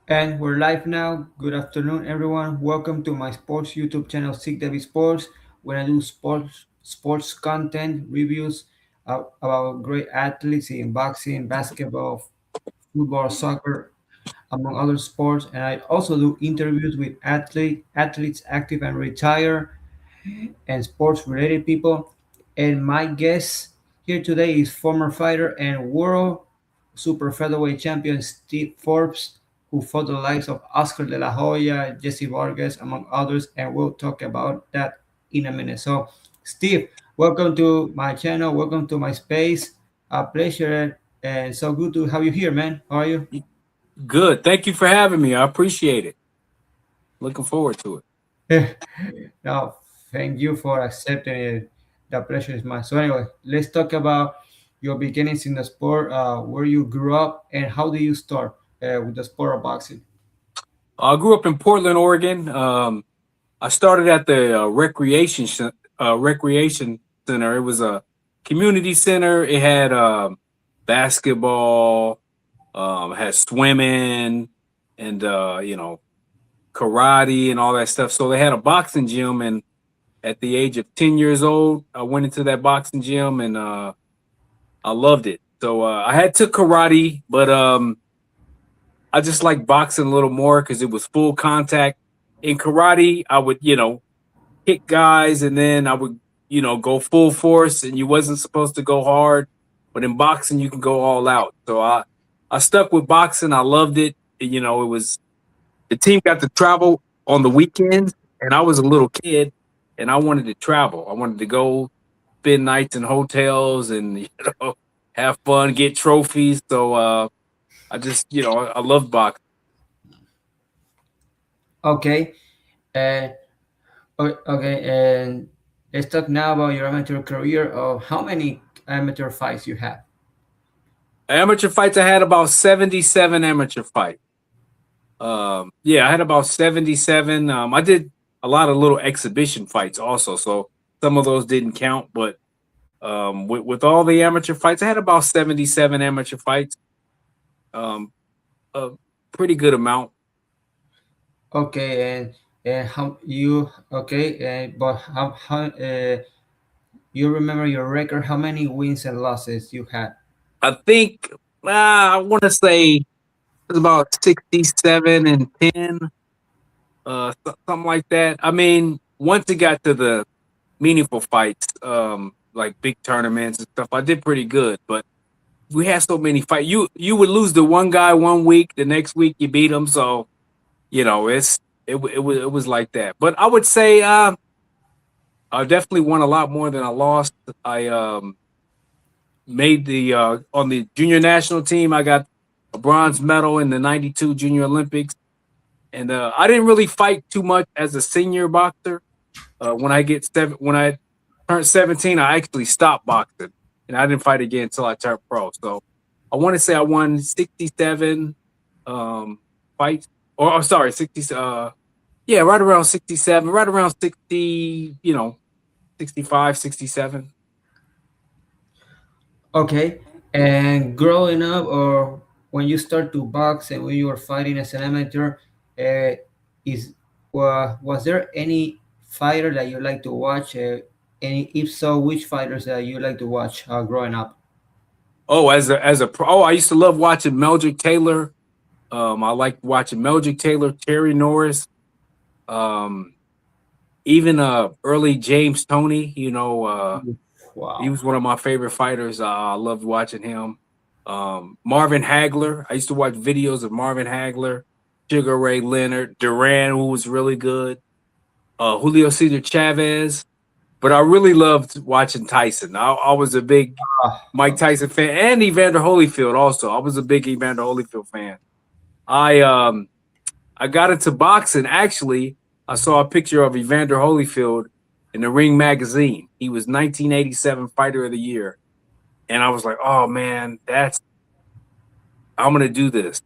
And we're live now. Good afternoon, everyone. Welcome to my sports YouTube channel, Sig David Sports, where I do sports content reviews about great athletes in boxing, basketball, football, soccer, among other sports. And I also do interviews with athletes active and retired, and sports related people. And my guest here today is former fighter and world super featherweight champion Steve Forbes, who fought the likes of Oscar de la Hoya, Jesse Vargas, among others. And we'll talk about that in a minute. So, Steve, welcome to my channel. Welcome to my space. A pleasure and so good to have you here, man. How are you? Good. Thank you for having me. I appreciate it. Looking forward to it. No, thank you for accepting it. The pleasure is mine. So anyway, let's talk about your beginnings in the sport, where you grew up, and how did you start with the sport of boxing? I grew up in Portland, Oregon. I started at the recreation center. It was a community center. It had basketball, had swimming, and karate and all that stuff. So they had a boxing gym, and at the age of 10 years old, I went into that boxing gym, and I loved it. So I had took karate, but I just like boxing a little more because it was full contact. In karate, I would, kick guys and then I would, go full force and you wasn't supposed to go hard. But in boxing, you can go all out. So I stuck with boxing. I loved it. It was the team got to travel on the weekends and I was a little kid and I wanted to travel. I wanted to go spend nights in hotels and, have fun, get trophies. So I just, I love boxing. Okay, uh, okay, and let's talk now about your amateur career. Of how many amateur fights you have? Amateur fights, I had about 77 amateur fights. Yeah, I had about 77. I did a lot of little exhibition fights also, so some of those didn't count. But with all the amateur fights, I had about 77 amateur fights. Um, a pretty good amount. Okay, and how you okay? But how you remember your record? How many wins and losses you had? I think I want to say it was about 67 and 10, something like that. I mean, once it got to the meaningful fights, like big tournaments and stuff, I did pretty good. But we had so many fights. You would lose to one guy one week, the next week you beat him. So it was like that. But I would say I definitely won a lot more than I lost. I made the on the junior national team. I got a bronze medal in the '92 Junior Olympics, and I didn't really fight too much as a senior boxer. When I turned 17, I actually stopped boxing, and I didn't fight again until I turned pro. So I want to say I won 67 fights, or sorry, 60. Yeah, right around 67, right around 60. 65, 67. Okay, and growing up, or when you start to box and when you were fighting as an amateur, uh, is was there any fighter that you like to watch? And if so, which fighters that you like to watch growing up? Oh, as a pro, I used to love watching Meldrick Taylor. I liked watching Meldrick Taylor, Terry Norris, um, even early James Toney. He Wow. was one of my favorite fighters. I loved watching him. Marvin Hagler. I used to watch videos of Marvin Hagler, Sugar Ray Leonard, Duran, who was really good. Julio Cesar Chavez. But I really loved watching Tyson. I was a big Mike Okay. Tyson fan, and Evander Holyfield also. I was a big Evander Holyfield fan. I um I got into boxing actually. I saw a picture of Evander Holyfield in the Ring magazine. He was 1987 Fighter of the Year, and I was like, "Oh man, that's I'm gonna do this."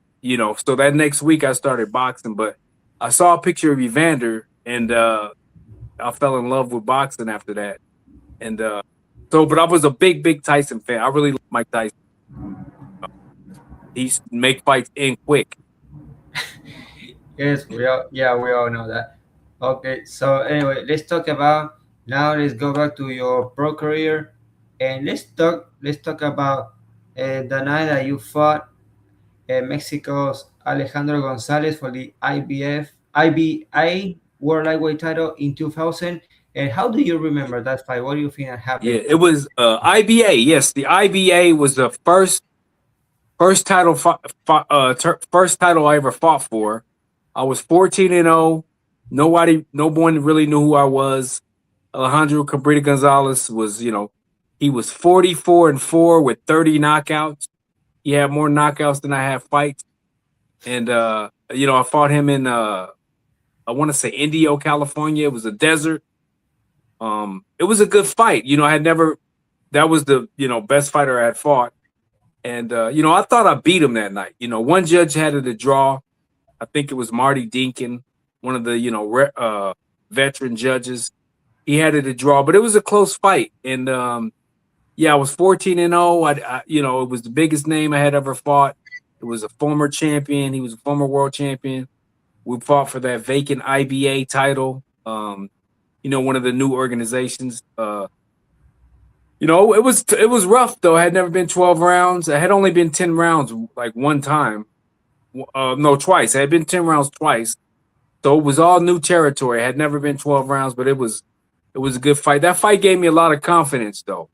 So that next week I started boxing, but I saw a picture of Evander, and I fell in love with boxing after that. And but I was a big Tyson fan. I really liked Mike Tyson. He used to make fights end quick. Yes, we all know that. Okay, so anyway, let's talk about now. Let's go back to your pro career, and let's talk about the night that you fought Mexico's Alejandro Gonzalez for the IBA World Lightweight title in 2000. And how do you remember that fight? What do you think Yeah, happened? it was IBA. Yes, the IBA was the first title first title I ever fought for. I was 14-0. No one really knew who I was. Alejandro Cabrera Gonzalez was, he was 44-4 with 30 knockouts. He had more knockouts than I had fights. And I fought him in I want to say Indio, California. It was a desert. It was a good fight. I had never that was the, best fighter I had fought. And I thought I beat him that night. One judge had it a draw. I think it was Marty Dinkin, one of the, veteran judges. He had it a draw, but it was a close fight. And yeah, I was 14-0. It was the biggest name I had ever fought. It was a former champion. He was a former world champion. We fought for that vacant IBA title. One of the new organizations. It was rough though. I had never been 12 rounds. I had only been 10 rounds like one time. No, twice. I had been 10 rounds twice. So it was all new territory. I had never been 12 rounds, but it was a good fight. That fight gave me a lot of confidence though,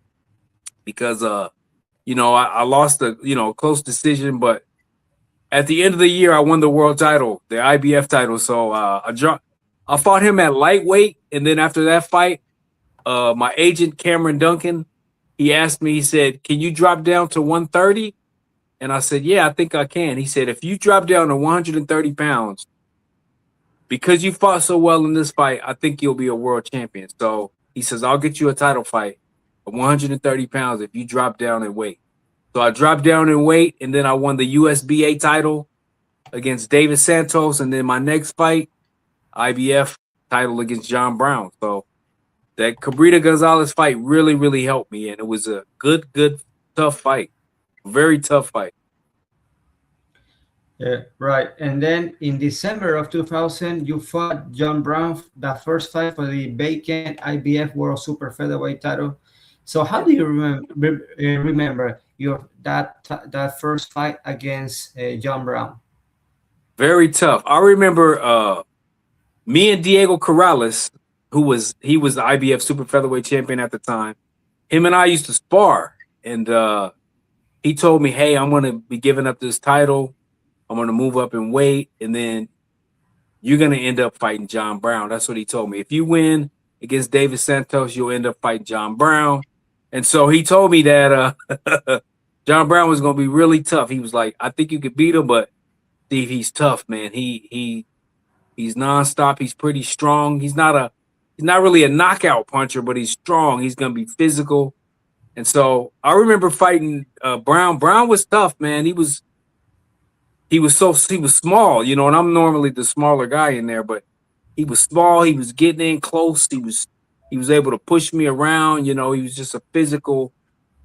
because I lost a close decision, but at the end of the year I won the world title, the IBF title. So I fought him at lightweight, and then after that fight, my agent Cameron Duncan, he asked me, he said, "Can you drop down to 130?" And I said, "Yeah, I think I can." He said, "If you drop down to 130 pounds, because you fought so well in this fight, I think you'll be a world champion." So he says, "I'll get you a title fight at 130 pounds if you drop down in weight." So I dropped down in weight, and then I won the USBA title against David Santos. And then my next fight, IBF title against John Brown. So that Cabrera Gonzalez fight really, really helped me. And it was a good, tough fight. Very tough fight. Yeah, right. And then in December of 2000, you fought John Brown, the first fight for the vacant IBF World Super Featherweight title. So how Yeah. do you remember that first fight against John Brown? Very tough. I remember me and Diego Corrales, he was the IBF super featherweight champion at the time. Him and I used to spar, and he told me, "Hey, I'm going to be giving up this title. I'm going to move up in weight, and then you're going to end up fighting John Brown." That's what he told me. If you win against David Santos, you'll end up fighting John Brown. And so he told me that John Brown was going to be really tough. He was like, "I think you could beat him, but Steve, he's tough, man. He's nonstop. He's pretty strong. He's not really a knockout puncher, but he's strong. He's gonna be physical." And so I remember fighting Brown. Brown was tough, man. He was small, and I'm normally the smaller guy in there, but he was small. He was getting in close. He was able to push me around. He was just a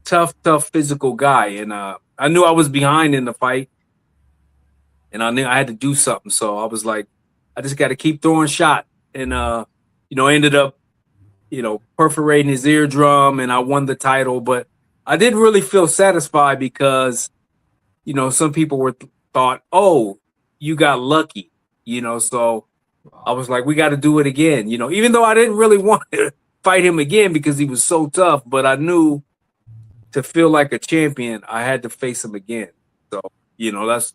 tough physical guy. And I knew I was behind in the fight, and I knew I had to do something. So I was like, I just got to keep throwing shot, and ended up perforating his eardrum, and I won the title. But I didn't really feel satisfied because some people were thought, "Oh, you got lucky," So I was like, "We got to do it again," Even though I didn't really want to fight him again because he was so tough, but I knew to feel like a champion, I had to face him again. So that's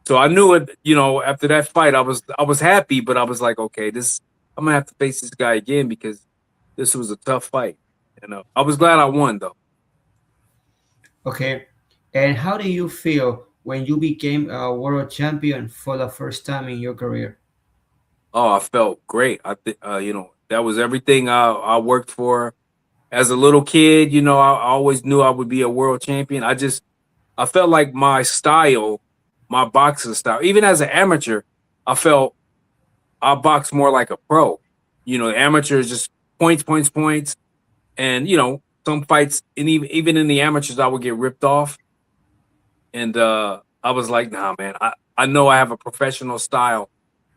so I knew it. After that fight, I was happy, but I was like, okay, I'm gonna have to face this guy again because this was a tough fight. I was glad I won though. Okay. And how do you feel when you became a world champion for the first time in your career? Oh, I felt great. That was everything I worked for as a little kid. I always knew I would be a world champion. I felt like my boxing style, even as an amateur, I felt I box more like a pro. The amateur is just points, and some fights, and even in the amateurs, I would get ripped off, and I was like, nah, man, I know I have a professional style.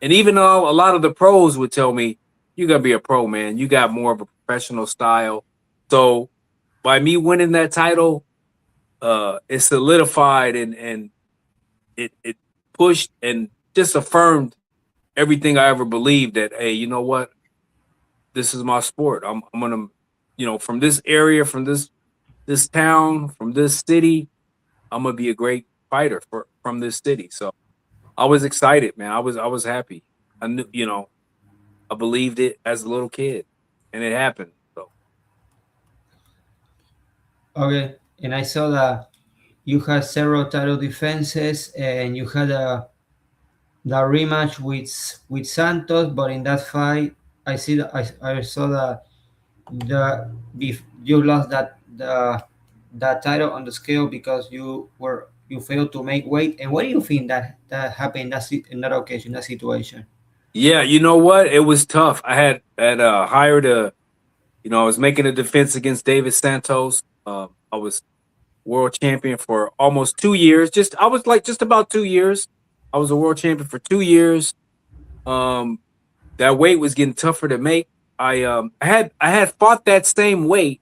And even though a lot of the pros would tell me, "You gotta be a pro, man. You got more of a professional style." So by me winning that title, it solidified and it pushed and just affirmed everything I ever believed that, hey, you know what? This is my sport. I'm gonna, from this area, from this town, from this city, I'm gonna be a great fighter from this city. So I was excited, man. I was happy. I knew, I believed it as a little kid, and it happened. So Okay, and I saw that you had several title defenses, and you had the rematch with Santos, but in that fight, I see that I saw that you lost that title on the scale because you failed to make weight. And what do you think that happened in that occasion, that situation? yeah, you know what? It was tough. I had hired I was making a defense against David Santos. I was world champion for almost 2 years. I was like just about 2 years. I was a world champion for 2 years. Um, that weight was getting tougher to make. I had fought that same weight.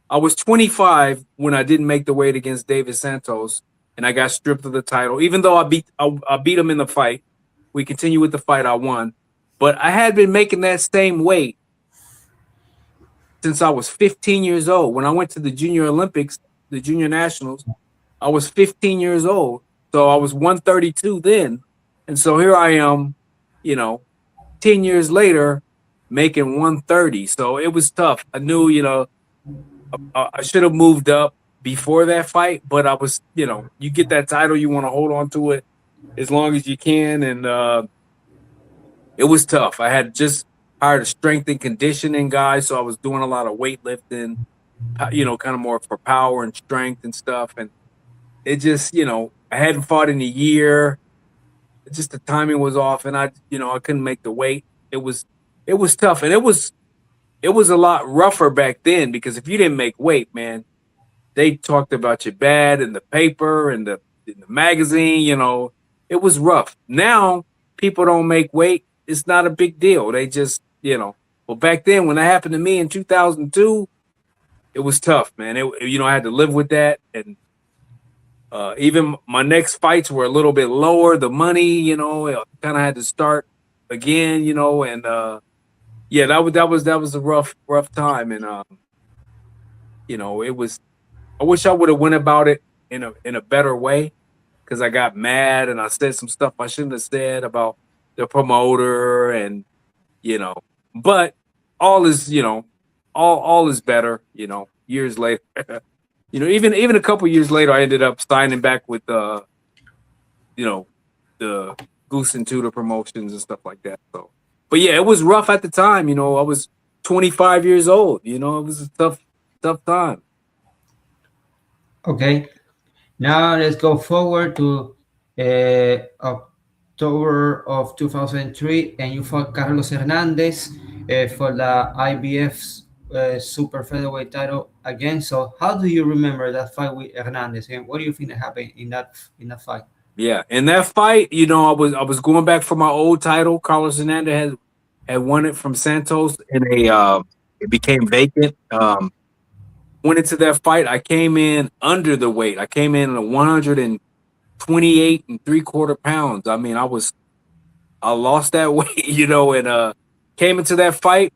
I was 25 when I didn't make the weight against David Santos, and I got stripped of the title. Even though I beat him in the fight, we continued with the fight. I won, but I had been making that same weight since I was 15 years old. When I went to the Junior Olympics, the Junior Nationals, I was 15 years old. So I was 132 then. And so here I am, you know, 10 years later, making 130. So it was tough. I knew, I should have moved up before that fight, but I was, you get that title, you want to hold on to it as long as you can. And it was tough. I had just hired a strength and conditioning guy. So I was doing a lot of weightlifting, kind of more for power and strength and stuff. And it just, I hadn't fought in a year. Just the timing was off, and I couldn't make the weight. It was tough, and it was a lot rougher back then because if you didn't make weight, man, they talked about you bad in the paper and in the magazine. It was rough. Now people don't make weight; it's not a big deal. They just, Well, back then when that happened to me in 2002, it was tough, man. I had to live with that, and even my next fights were a little bit lower. The money, I kind of had to start again, and yeah, that was a rough time, and it was. I wish I would have went about it in a better way because I got mad and I said some stuff I shouldn't have said about the promoter, and you know, but all is all is better, years later. Even a couple years later, I ended up signing back with you know, the Goose and Tudor promotions and stuff like that. So, but yeah, it was rough at the time. I was 25 years old. It was a tough time. Okay, now let's go forward to October of 2003, and you fought Carlos Hernandez for the IBF's super featherweight title again. So, how do you remember that fight with Hernandez, and what do you think that happened in that fight? Yeah, in that fight, I was going back for my old title. Carlos Hernandez had won it from Santos, and it became vacant. Went into that fight. I came in under the weight. I came in at 128 and 3/4 pounds. I mean, I lost that weight, and came into that fight.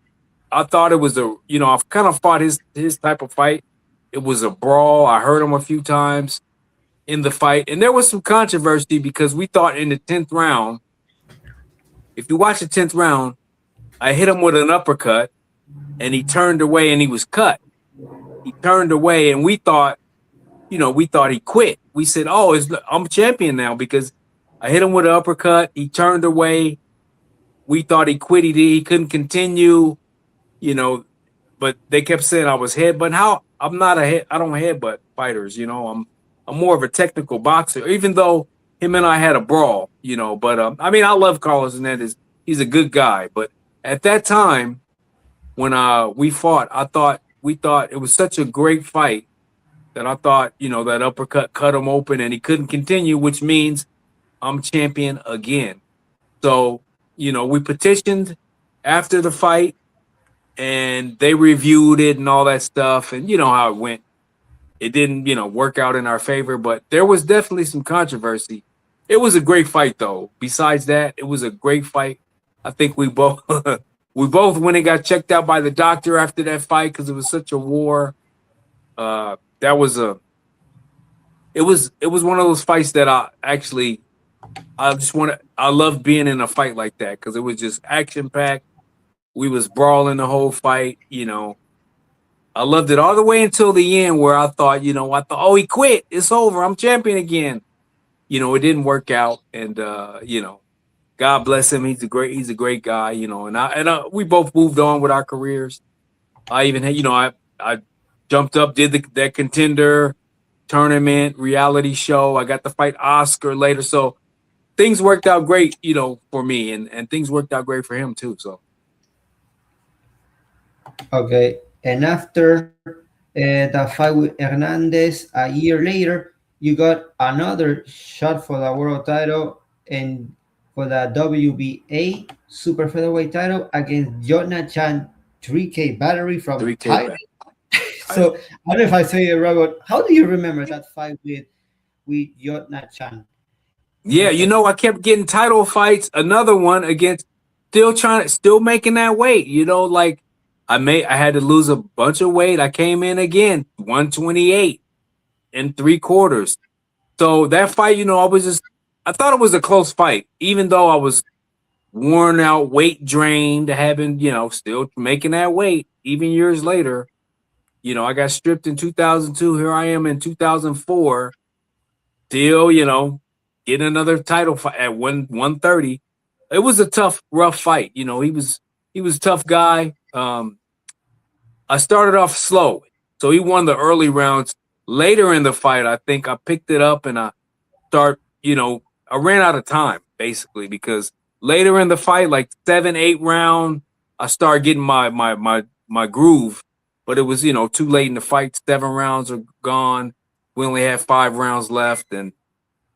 I thought it was I've kind of fought his type of fight. It was a brawl. I hurt him a few times in the fight, and there was some controversy because we thought in the 10th round, if you watch the 10th round, I hit him with an uppercut, and he turned away and he was cut. He turned away, and we thought he quit. We said, "Oh, I'm champion now," because I hit him with an uppercut. He turned away. We thought he quit. He couldn't continue. You know, but they kept saying I was headbutt. How I'm not a head. I don't headbutt fighters. I'm more of a technical boxer. Even though him and I had a brawl. But I mean, I love Carlos Hernandez. He's a good guy. But at that time when we fought, we thought it was such a great fight that I thought that uppercut cut him open and he couldn't continue, which means I'm champion again. So we petitioned after the fight, and they reviewed it and all that stuff, and you know how it went. It didn't, work out in our favor, but there was definitely some controversy. It was a great fight, though. Besides that, it was a great fight. I think we both we both went and got checked out by the doctor after that fight because it was such a war. That was a it was one of those fights that I loved being in a fight like that because it was just action packed. We was brawling the whole fight. I loved it all the way until the end where I thought, oh, he quit. It's over. I'm champion again. It didn't work out, and God bless him. He's a great guy. And we both moved on with our careers. I even had, I jumped up, did that contender tournament reality show. I got to fight Oscar later, so things worked out great, for me, and things worked out great for him too. So Okay, and after the fight with Hernandez, a year later, you got another shot for the world title and for the WBA super featherweight title against Jotna Chan, 3K battery from 3K Thailand. back. So I don't know if I say it right, but how do you remember that fight with Jotna Chan? Yeah, I kept getting title fights. Another one against still making that weight. Like I had to lose a bunch of weight. I came in again, 128 and 3/4. So that fight, I thought it was a close fight, even though I was worn out, weight drained, having, still making that weight, even years later. I got stripped in 2002. Here I am in 2004, still, getting another title fight at 130. It was a tough, rough fight. He was a tough guy. I started off slow, so he won the early rounds. Later in the fight, I think I picked it up and start, I ran out of time basically because later in the fight, like 7, 8 round, I started getting my groove, but it was, too late in the fight. 7 rounds are gone. We only had 5 rounds left, and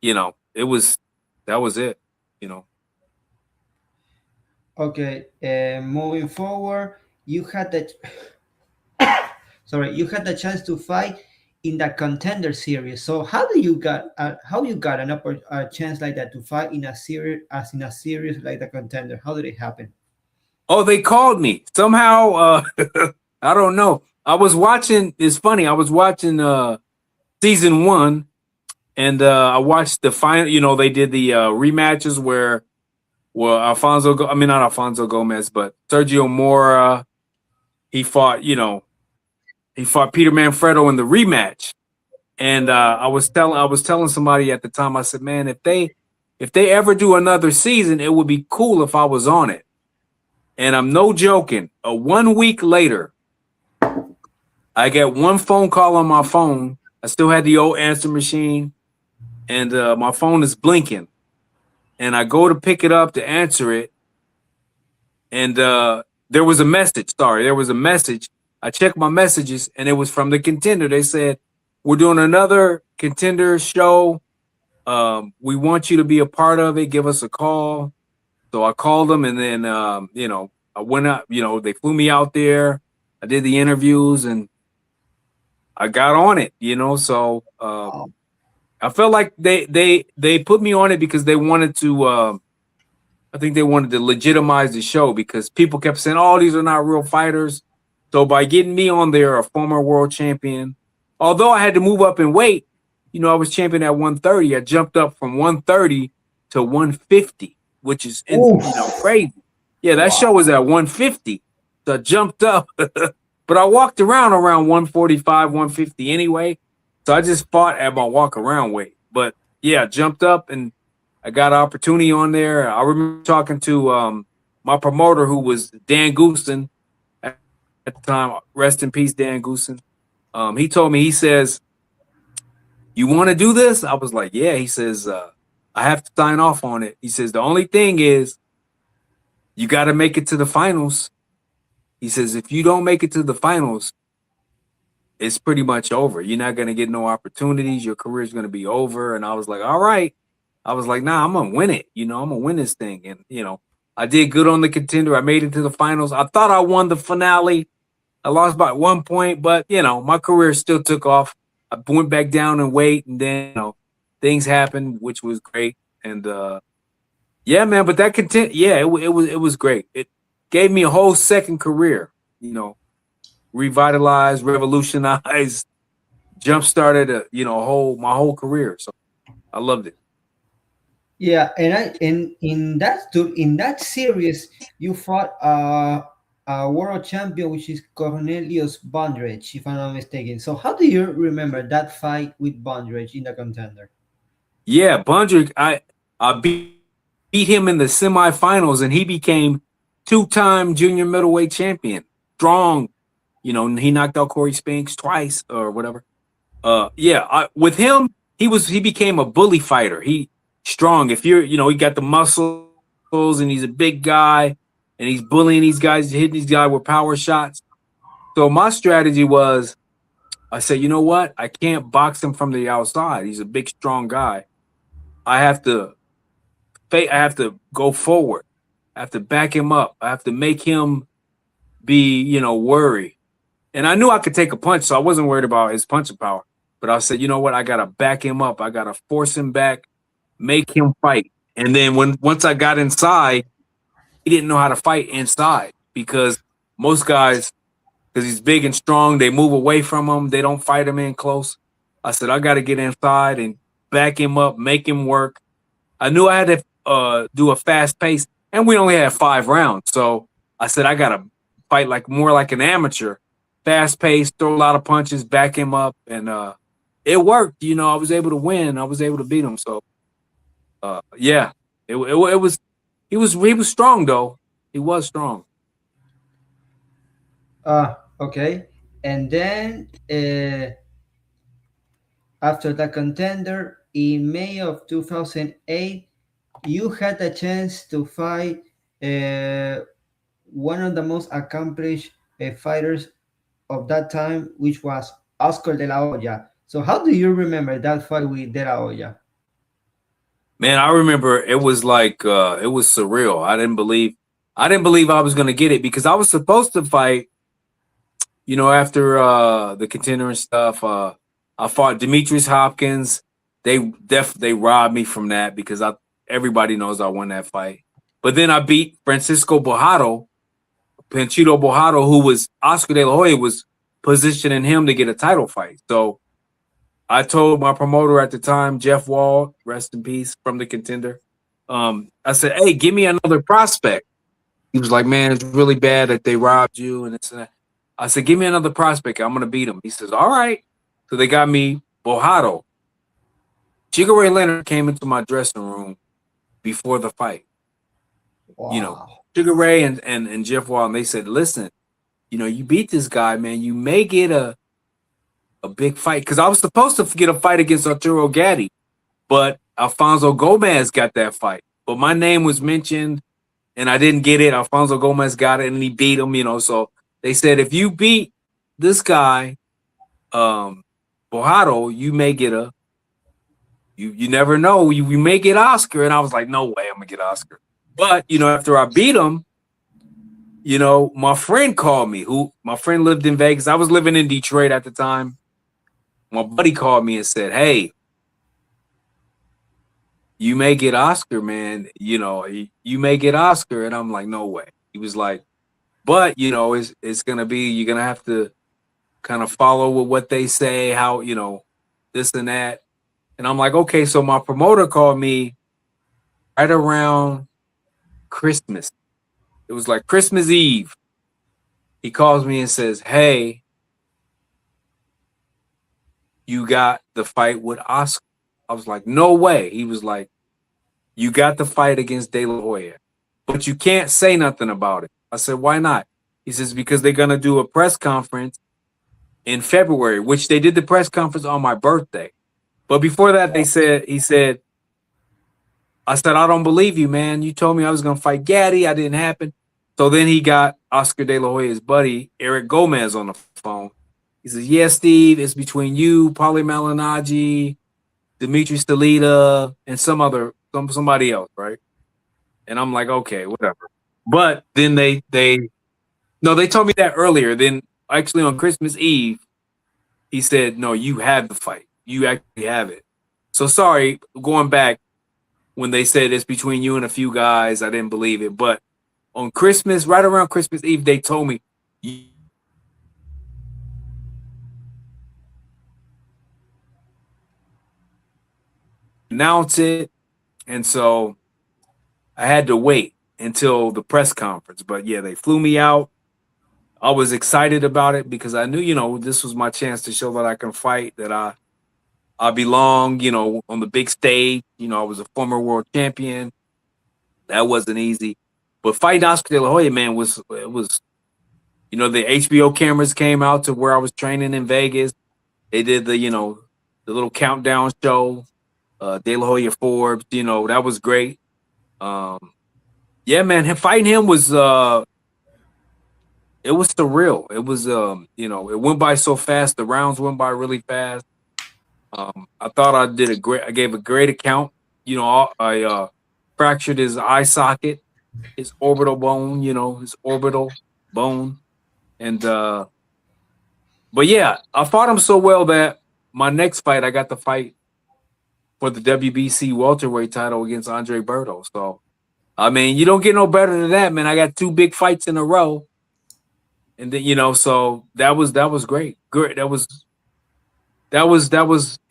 that was it. You know. Okay, moving forward, you had the sorry, you had the chance to fight in the contender series. So how you got a chance like that to fight in a series like the contender? How did it happen? Oh, they called me somehow. I don't know. I was watching. It's funny. I was watching season one, and I watched the final. They did the rematches where, well, I mean, not Alfonso Gomez, but Sergio Mora. He fought. He fought Peter Manfredo in the rematch, and I was telling somebody at the time. I said, man, if they ever do another season, it would be cool if I was on it. And I'm no joking. 1 week later, I get one phone call on my phone. I still had the old answer machine, and my phone is blinking. And I go to pick it up to answer it, and there was a message. Sorry, there was a message. I checked my messages, and it was from the contender. They said, "We're doing another contender show. We want you to be a part of it. Give us a call." So I called them, and then I went out. They flew me out there. I did the interviews, and I got on it. So I felt like they put me on it because they wanted to. I think they wanted to legitimize the show because people kept saying, "Oh, these are not real fighters." So by getting me on there, a former world champion, although I had to move up in weight, I was champion at 130. I jumped up from 130 to 150, which is Oof. crazy. Yeah, that show Wow. was at 150. So I jumped up, but I walked around 145, 150 anyway. So I just fought at my walk around weight. But yeah, jumped up and I got an opportunity on there. I remember talking to my promoter, who was Dan Goosen at the time. Rest in peace, Dan Goosen. He told me, he says, "You want to do this?" I was like, "Yeah." He says, "I have to sign off on it." He says, "The only thing is you got to make it to the finals." He says, "If you don't make it to the finals, it's pretty much over. You're not going to get no opportunities. Your career is going to be over." And I was like, "All right." I was like, "Nah, I'm going to win it. I'm going to win this thing." And, I did good on the contender. I made it to the finals. I thought I won the finale. I lost by 1 point, but my career still took off. I went back down in weight, and then things happened, which was great. And yeah, man. But that yeah, it was great. It gave me a whole second career. Revitalized, revolutionized, jump started my whole career. So I loved it. Yeah, and in that series, you fought a world champion, which is Cornelius Bondrage, if I'm not mistaken. So, how do you remember that fight with Bondrage in the contender? Yeah, Bundrick, I beat him in the semifinals, and he became two-time junior middleweight champion. Strong, he knocked out Corey Spinks twice or whatever. Yeah, with him, he became a bully fighter. He strong. If he got the muscles and he's a big guy and he's bullying these guys, hitting these guys with power shots. So my strategy was, I said, you know what? I can't box him from the outside. He's a big, strong guy. I have to I have to go forward. I have to back him up. I have to make him be, worry. And I knew I could take a punch, so I wasn't worried about his punching power. But I said, you know what? I gotta back him up. I gotta force him back, make him fight. And then once I got inside, he didn't know how to fight inside because most guys, because he's big and strong, they move away from him. They don't fight him in close. I said, I gotta get inside and back him up, make him work. I knew I had to do a fast pace, and we only had 5 rounds. So I said I gotta fight more like an amateur, fast pace, throw a lot of punches, back him up, and it worked. I was able to win. I was able to beat him. So yeah, it was he was strong though. He was strong. Okay. And then after the contender, in May of 2008, you had a chance to fight one of the most accomplished fighters of that time, which was Oscar de la Hoya. So, how do you remember that fight with De La Hoya? Man, I remember it was it was surreal. I didn't believe I was gonna get it because I was supposed to fight. After the contender and stuff, I fought Demetrius Hopkins. They robbed me from that because everybody knows I won that fight. But then I beat Francisco Bojado, Panchito Bojado, who was Oscar De La Hoya was positioning him to get a title fight. So I told my promoter at the time, Jeff Wall, rest in peace, from the contender. I said, "Hey, give me another prospect." He was like, "Man, it's really bad that they robbed you and this and that." I said, "Give me another prospect. I'm gonna beat him." He says, "All right." So they got me Bojado. Sugar Ray Leonard came into my dressing room before the fight. You know, Wow. Sugar Ray and Jeff Wall, and they said, "Listen, you beat this guy, man. You may get a big fight." Because I was supposed to get a fight against Arturo Gatti, but Alfonso Gomez got that fight. But my name was mentioned, and I didn't get it. Alfonso Gomez got it, and he beat him. So they said, if you beat this guy, Bojado, you may get you never know. You may get Oscar. And I was like, no way I'm gonna get Oscar. But after I beat him, my friend called me. My friend lived in Vegas. I was living in Detroit at the time. My buddy called me and said, "Hey, you may get Oscar, man. You may get Oscar." And I'm like, "No way." He was like, "But it's gonna be, you're gonna have to kind of follow with what they say, how this and that." And I'm like, "Okay." So my promoter called me right around Christmas. It was like Christmas Eve. He calls me and says, "Hey, you got the fight with Oscar." I was like, "No way." He was like, "You got the fight against De La Hoya, but you can't say nothing about it." I said, "Why not?" He says, "Because they're gonna do a press conference in February," which they did the press conference on my birthday. But before that, he said, I said, "I don't believe you, man. You told me I was gonna fight Gaddy. I didn't happen." So then he got Oscar De La Hoya's buddy, Eric Gomez, on the phone. He says, "Yeah, Steve, it's between you, Paulie Malignaggi, Dimitri Stalita, and somebody else, right?" And I'm like, okay, whatever. But then they no, they told me that earlier. Then actually on Christmas Eve, he said, no, you have the fight. You actually have it. So sorry, going back when they said it's between you and a few guys, I didn't believe it. But on Christmas, right around Christmas Eve, they told me you announce it. And so I had to wait until the press conference. But yeah, they flew me out. I was excited about it because I knew, this was my chance to show that I can fight, that I belong, on the big stage. I was a former world champion. That wasn't easy. But fighting Oscar De La Hoya, man, was the HBO cameras came out to where I was training in Vegas. They did the little countdown show, De La Hoya Forbes, that was great. Um, yeah, man, fighting him was it was surreal. It was it went by so fast. The rounds went by really fast. I thought I gave a great account. I fractured his eye socket, his orbital bone, his orbital bone. And but yeah, I fought him so well that my next fight I got to fight for the WBC welterweight title against Andre Berto. So I mean, you don't get no better than that, man. I got two big fights in a row. And then, so that was great. Great. That was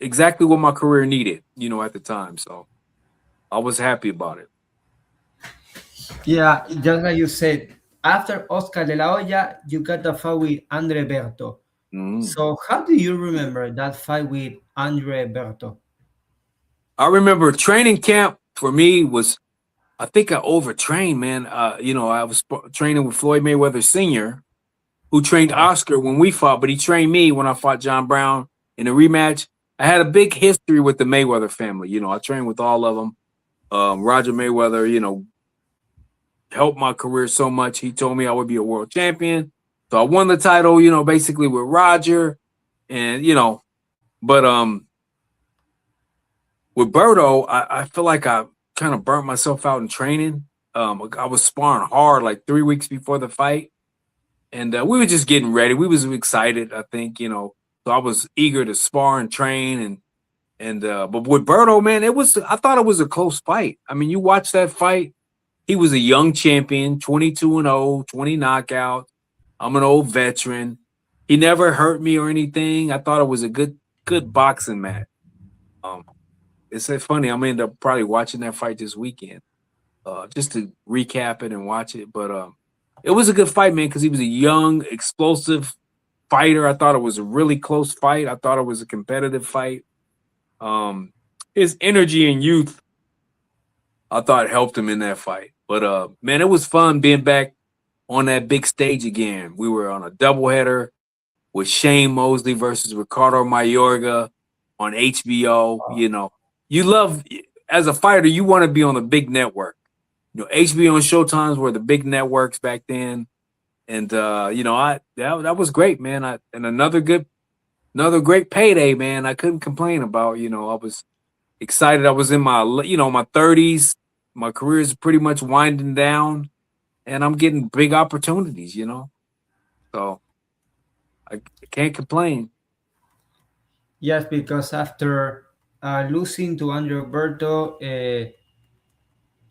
exactly what my career needed, at the time. So I was happy about it. Yeah, just like you said, after Oscar De La Hoya, you got the fight with Andre Berto. Mhm. So how do you remember that fight with Andre Berto? I remember training camp for me was, I think I overtrained, man. I was training with Floyd Mayweather Sr., who trained Oh, Oscar when we fought, but he trained me when I fought John Brown in a rematch. I had a big history with the Mayweather family. I trained with all of them. Roger Mayweather, helped my career so much. He told me I would be a world champion. So I won the title, basically with Roger. And, but with Berto, I feel like I kind of burnt myself out in training. I was sparring hard like 3 weeks before the fight. And we were just getting ready. We was excited, I think, So I was eager to spar and train and but with Berto, man, I thought it was a close fight. I mean, you watch that fight, he was a young champion, 22-0, 20 knockouts. I'm an old veteran. He never hurt me or anything. I thought it was a good boxing match. Um, it's so funny. I'm gonna end up probably watching that fight this weekend, just to recap it and watch it. But it was a good fight, man, because he was a young, explosive fighter. I thought it was a really close fight. I thought it was a competitive fight. Um, his energy and youth, I thought helped him in that fight. But man, it was fun being back on that big stage again. We were on a doubleheader with Shane Mosley versus Ricardo Mayorga on HBO. You love, as a fighter, you want to be on the big network. HBO and Showtimes were the big networks back then, and I that was great, man. And another great payday, man. I couldn't complain about. I was excited. I was in my 30s. My career is pretty much winding down, and I'm getting big opportunities. So I can't complain. yes, because after losing to Andre Berto,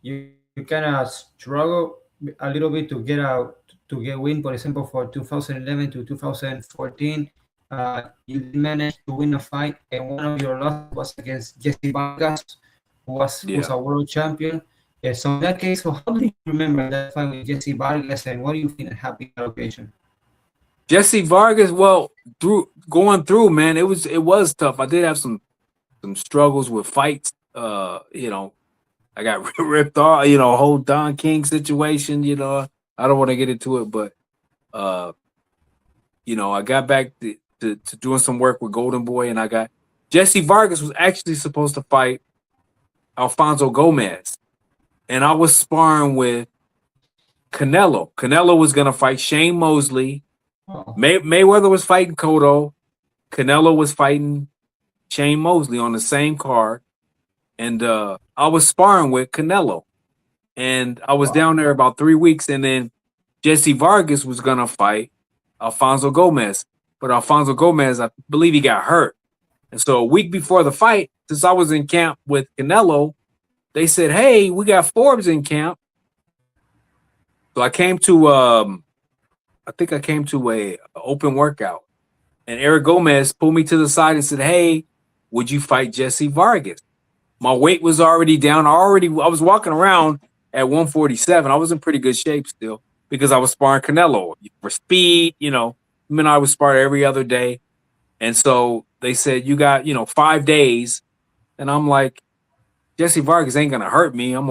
you kind of struggle a little bit to get win. For example, for 2011 to 2014, you did manage to win a fight, and one of your losses was against Jesse Vargas, who's Yeah. a world champion. Yeah, so in that case, so how do you remember that fight with Jesse Vargas, and what do you feel happened on that occasion? Jesse Vargas, well, man, it was tough. I did have some struggles with fights. I got ripped off, whole Don King situation, I don't want to get into it, but uh, I got back to doing some work with Golden Boy, and I got Jesse Vargas was actually supposed to fight Alfonso Gomez, and I was sparring with Canelo. Canelo was gonna fight Shane Mosley. Oh, Mayweather was fighting Cotto. Canelo was fighting Shane Mosley on the same card, and I was sparring with Canelo. and I was Wow. down there about 3 weeks, and then Jesse Vargas was gonna fight Alfonso Gomez, but Alfonso Gomez, I believe he got hurt, and so a week before the fight, since I was in camp with Canelo, they said, "Hey, we got Forbes in camp." So I came to, I think I came to a open workout, and Eric Gomez pulled me to the side and said, "Hey, would you fight Jesse Vargas?" My weight was already down. I was walking around at 147. I was in pretty good shape still because I was sparring Canelo for speed. I mean, I was sparring every other day, and so they said you got 5 days, and I'm like, Jesse Vargas ain't gonna hurt me. I'm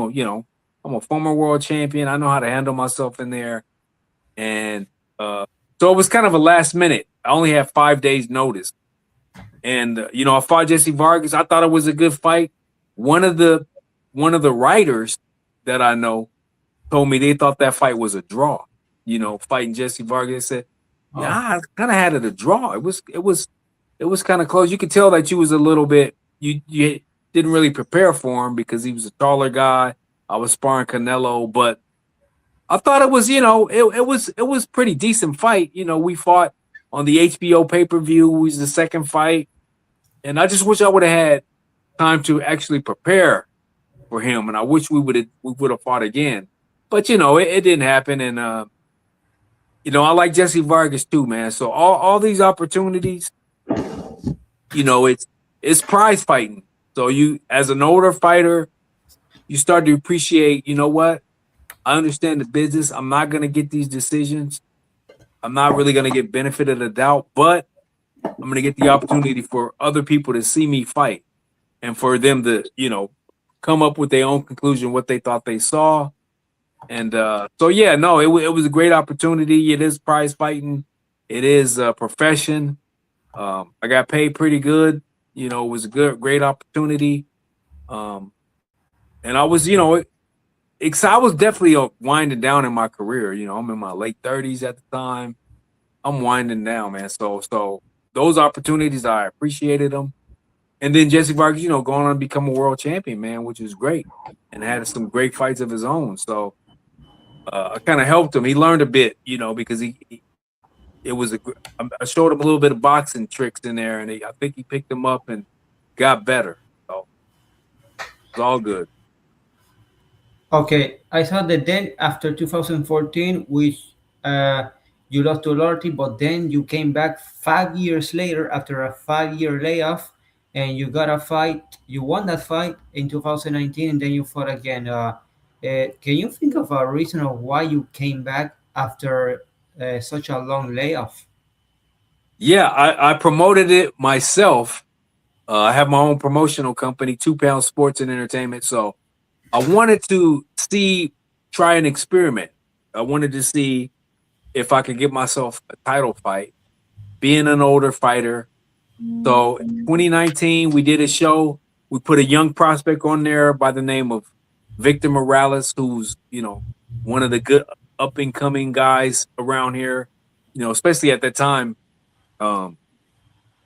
a former world champion. I know how to handle myself in there, and uh, so it was kind of a last minute. I only had 5 days notice, and I fought Jesse Vargas. I thought it was a good fight. One of the one of the writers that I know told me they thought that fight was a draw. Fighting Jesse Vargas. They said, "Yeah, Oh, I kind of had it a draw. It was kind of close. You could tell that you was a little bit you didn't really prepare for him because he was a taller guy. I was sparring Canelo, but I thought it was it was pretty decent fight. We fought on the HBO pay per view. It was the second fight, and I just wish I would have had time to actually prepare for him, and I wish we would have fought again. But it didn't happen, and I like Jesse Vargas too, man. So all these opportunities, it's prize fighting. So you, as an older fighter, you start to appreciate. You know what? I understand the business. I'm not gonna get these decisions. I'm not really gonna get benefit of the doubt, but I'm gonna get the opportunity for other people to see me fight and for them to, come up with their own conclusion, what they thought they saw. And so, yeah, no, it was a great opportunity. It is prize fighting. It is a profession. I got paid pretty good. It was a great opportunity. Um, and I was, I was definitely winding down in my career. I'm in my late 30s at the time. I'm winding down, man. So those opportunities, I appreciated them. And then Jesse Vargas, going on to become a world champion, man, which is great, and had some great fights of his own. So I kind of helped him. He learned a bit, because it was I showed him a little bit of boxing tricks in there, and I think he picked them up and got better. So it's all good. okay. I saw that then after 2014, which you lost to Lorty, but then you came back 5 years later after a 5 year layoff, and you got a fight. You won that fight in 2019, and then you fought again. Can you think of a reason of why you came back after such a long layoff? Yeah, I promoted it myself. I have my own promotional company, 2 Pound Sports and Entertainment. So I wanted to try an experiment. I wanted to see if I could get myself a title fight, being an older fighter. So 2019, we did a show. We put a young prospect on there by the name of Victor Morales, who's, one of the good up and coming guys around here, especially at that time. Um,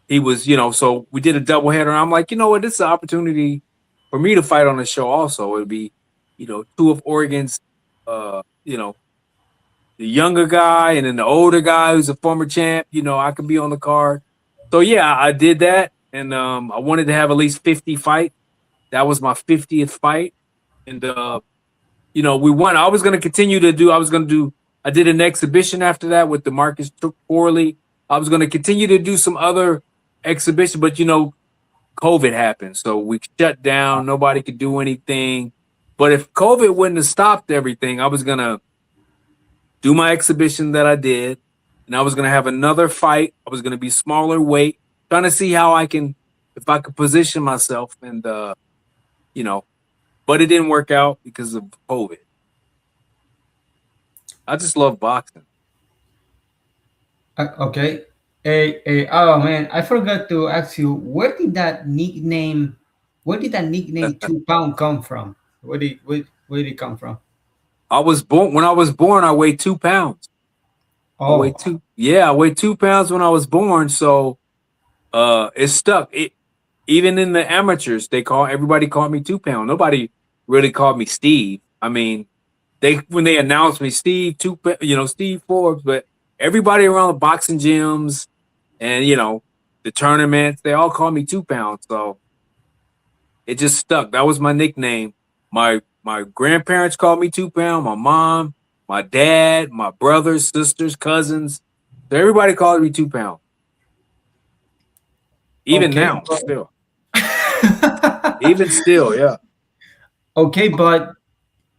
he was, so we did a doubleheader. And I'm like, you know what? This is an opportunity for me to fight on the show also. It'd be, two of Oregon's, the younger guy and then the older guy who's a former champ. I could be on the card. So yeah, I did that, and I wanted to have at least 50 fights. That was my 50th fight, and we won. I was going to continue to do. I was going to do. I did an exhibition after that with the Marcus took poorly. I was going to continue to do some other exhibition, but COVID happened, so we shut down. Nobody could do anything. But if COVID wouldn't have stopped everything, I was gonna do my exhibition that I did, and I was gonna have another fight. I was gonna be smaller weight, trying to see how if I could position myself, and you know, but it didn't work out because of COVID. I just love boxing. Okay. Oh man, I forgot to ask you, where did that nickname 2 pound come from? Where did it come from? I was born when I was born. I weighed 2 pounds. I Oh, weighed two. Yeah, I weighed 2 pounds when I was born. So it stuck. Even in the amateurs, everybody called me 2 pound. Nobody really called me Steve. I mean, they when they announced me, Steve, Steve Forbes, but everybody around the boxing gyms and the tournaments, they all call me 2 pounds. So it just stuck. That was my nickname. My grandparents called me 2 pound. My mom, my dad, my brothers, sisters, cousins. So everybody called me 2 pound. Even Okay, now, still. Even still, yeah. okay, but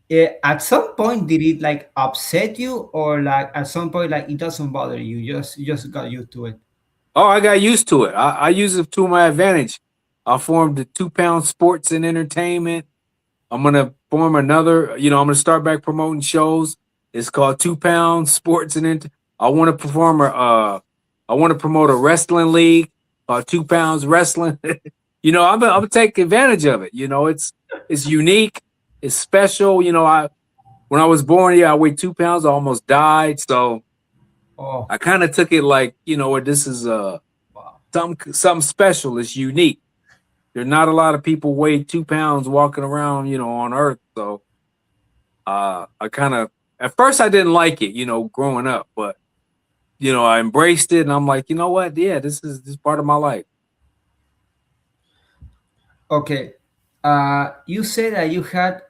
at some point, did it like upset you, or like at some point, like it doesn't bother you? You just got used to it. Oh, I got used to it. I use it to my advantage. I formed the 2 pound sports and entertainment. I'm gonna form another. I'm gonna start back promoting shows. It's called 2 pound sports and I want to perform I want to promote a wrestling league, 2 pounds wrestling. I'm gonna take advantage of it. It's unique. It's special. I when I was born, yeah, I weighed 2 pounds. I almost died. So Oh, I kind of took it like, this is wow. something special. It's unique. There's not a lot of people weigh 2 pounds walking around, on Earth. So I kind of at first I didn't like it, growing up, but I embraced it, and I'm like, you know what? Yeah, this is part of my life. Okay. You said that you had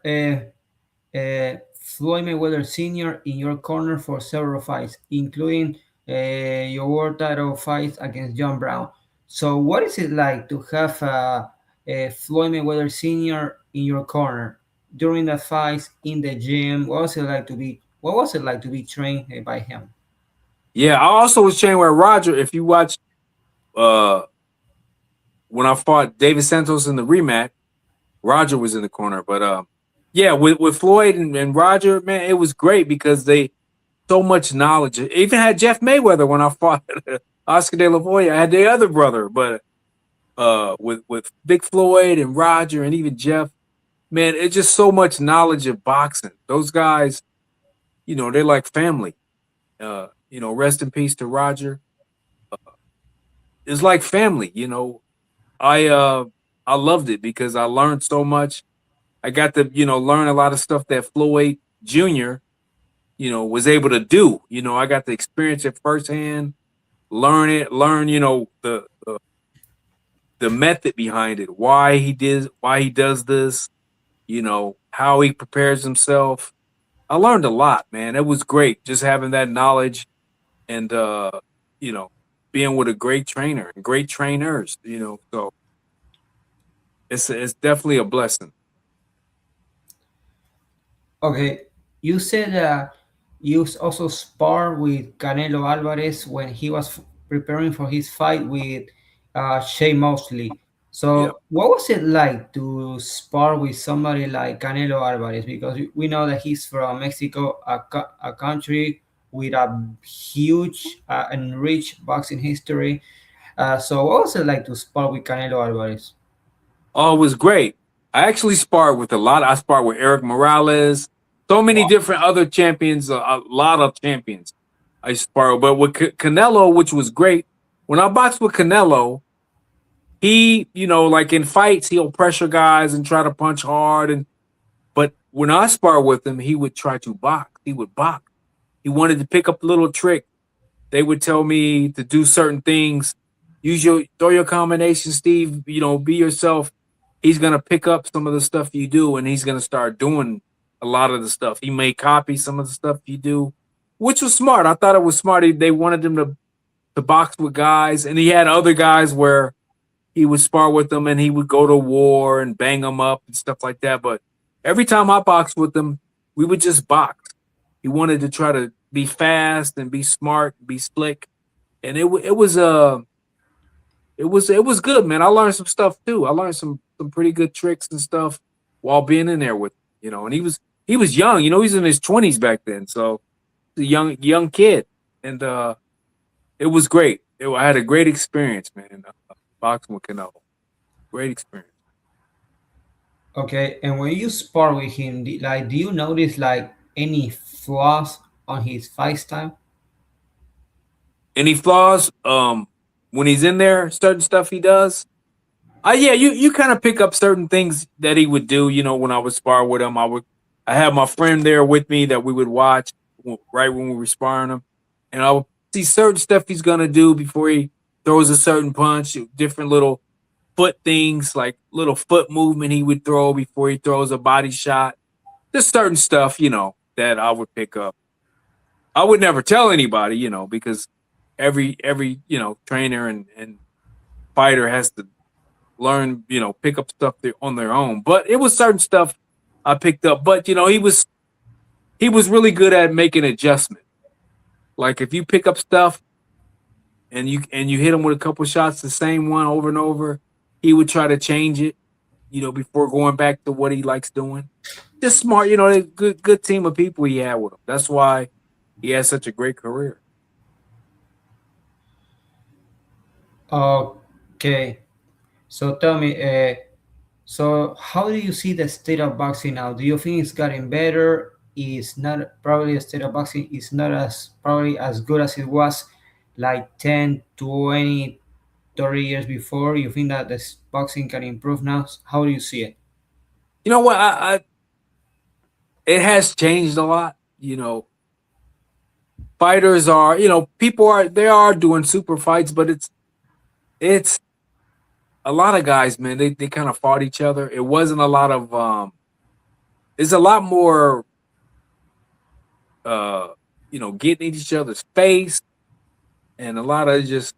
Floyd Mayweather Sr. in your corner for several fights, including your world title fight against John Brown. So, what is it like to have Floyd Mayweather Sr. in your corner during the fights in the gym? What was it like to be? What was it like to be trained by him? Yeah, I also was training with Roger. If you watch uh when I fought David Santos in the rematch, Roger was in the corner. But yeah, with Floyd and Roger, man, it was great because they so much knowledge. I even had Jeff Mayweather when I fought Oscar De La Hoya. I had the other brother, but with Big Floyd and Roger and even Jeff, man, it's just so much knowledge of boxing. Those guys, they're like family. Rest in peace to Roger. It's like family. I uh I loved it because I learned so much. I got to, learn a lot of stuff that Floyd Jr., was able to do. I got to experience it firsthand, learn, the method behind it, why he does this, how he prepares himself. I learned a lot, man. It was great just having that knowledge and you know, being with a great trainer and great trainers, So it's definitely a blessing. Okay, you said you also sparred with Canelo Alvarez when he was preparing for his fight with Shea Mosley. Yeah. So, what was it like to spar with somebody like Canelo Alvarez? Because we know that he's from Mexico, a country with a huge and rich boxing history. So, what was it like to spar with Canelo Alvarez? Oh, it was great. I actually sparred with a lot. I sparred with Eric Morales, so many different other champions, a lot of champions. I sparred, but with Canelo, which was great. When I boxed with Canelo, he, like in fights, he'll pressure guys and try to punch hard. But when I spar with him, he would try to box. He would box. He wanted to pick up a little trick. They would tell me to do certain things. Throw your combination, Steve. Be yourself. He's gonna pick up some of the stuff you do, and he's gonna start doing a lot of the stuff. He may copy some of the stuff you do, which was smart. I thought it was smart. They wanted him to box with guys, and he had other guys where he would spar with them, and he would go to war and bang them up and stuff like that. But every time I boxed with him, we would just box. He wanted to try to be fast and be smart, be slick, and it was good, man. I learned some stuff too. I learned some pretty good tricks and stuff while being in there with And he was young. He's in his 20s back then, so he's a young kid, and it was great. I had a great experience, man. Boxing with Canelo, great experience. Okay, and when you spar with him, do you notice like any flaws on his fight style? Any flaws? When he's in there, certain stuff he does. Yeah, you kind of pick up certain things that he would do. When I would spar with him, I would I had my friend there with me that we would watch right when we were sparring him, and I would see certain stuff he's gonna do before he throws a certain punch, different little foot things, like little foot movement he would throw before he throws a body shot. Just certain stuff, that I would pick up. I would never tell anybody, because every trainer and fighter has to learn, pick up stuff on their own. But it was certain stuff I picked up. But he was really good at making adjustments. Like if you pick up stuff and you hit him with a couple shots, the same one over and over, he would try to change it, before going back to what he likes doing. Just smart, a good team of people he had with him. That's why he has such a great career. Okay, so tell me, so how do you see the state of boxing now? Do you think it's getting better? Is not probably the state of boxing is not as probably as good as it was like 10, 20, 30 years before. You think that this boxing can improve now? How do you see it? You know what? It has changed a lot. Fighters are, people they are doing super fights, but it's a lot of guys, man. They kind of fought each other. It wasn't a lot of it's a lot more uh getting in each other's face, and a lot of just